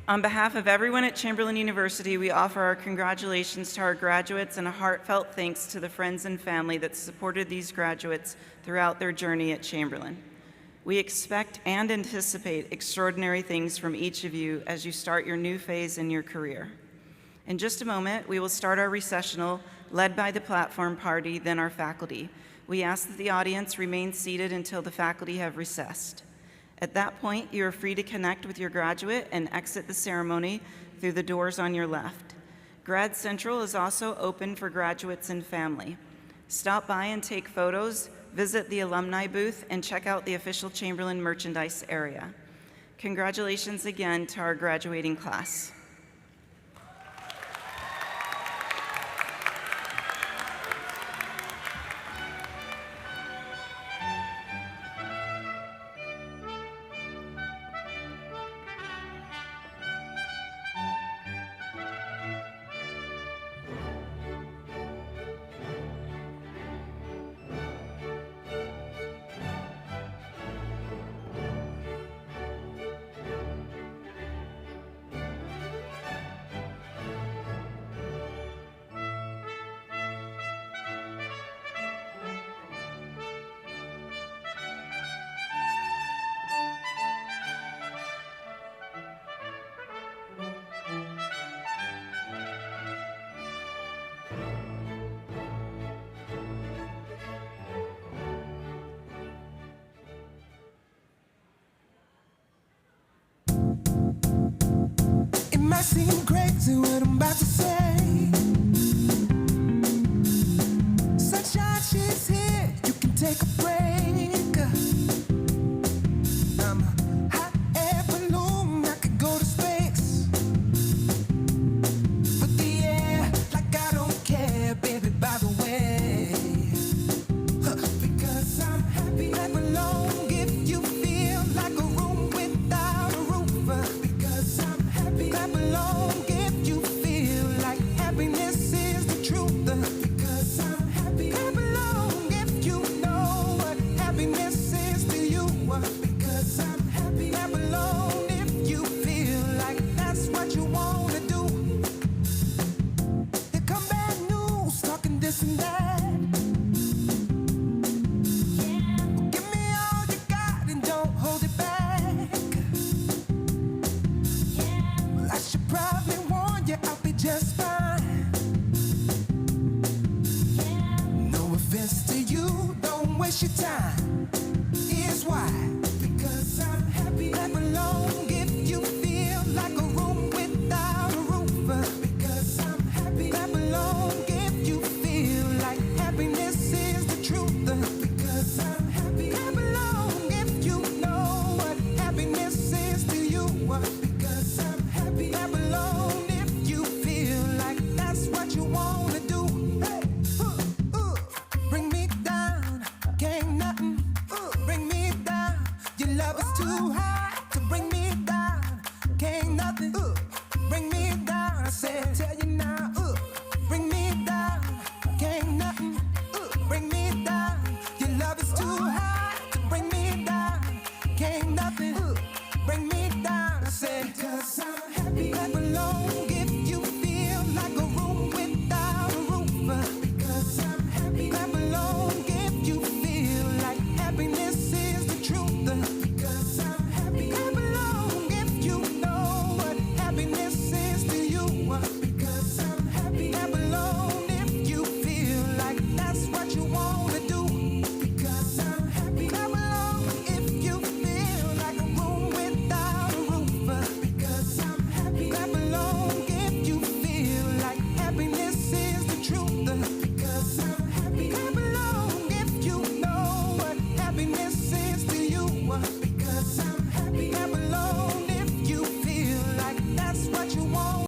On behalf of everyone at Chamberlain University, we offer our congratulations to our graduates and a heartfelt thanks to the friends and family that supported these graduates throughout their journey at Chamberlain. We expect and anticipate extraordinary things from each of you as you start your new phase in your career. In just a moment, we will start our recessional, led by the platform party, then our faculty. We ask that the audience remain seated until the faculty have recessed. At that point, you are free to connect with your graduate and exit the ceremony through the doors on your left. Grad Central is also open for graduates and family. Stop by and take photos, visit the alumni booth, and check out the official Chamberlain merchandise area. Congratulations again to our graduating class. Might seem crazy what I'm about to say. Sunshine, she's here. You can take a break. I'm a hot air balloon. I could go to space. With the air, like I don't care, baby. By the way, because I'm happy. I belong. If you feel like a room without a roof. Because I'm happy. Clap along if you feel like happiness is the truth. Because I'm happy. Clap along if you know what happiness is to you. Because I'm happy. Clap along if you feel like that's what you want to do. Here come bad news, talking this and that. Give me all you got and don't hold it back. I should probably warn you, I'll be just fine. No offense to you, don't waste your time. Here's why. Because I'm happy. Clap along if you feel like a room without a roof. Because I'm happy. Clap along if you feel like happiness is the truth. Because I'm happy. Clap along if you know what happiness is to you. Because I'm happy. Clap along if you feel like that's what you want to do. Hey, bring me down, can't nothing bring me down. Your love is too high to bring me down. Can't nothing bring me down. I said, tell you now, bring me down. Can't nothing bring me down. Your love is too high to bring me down. Can't nothing bring me down. I said, 'cause I'm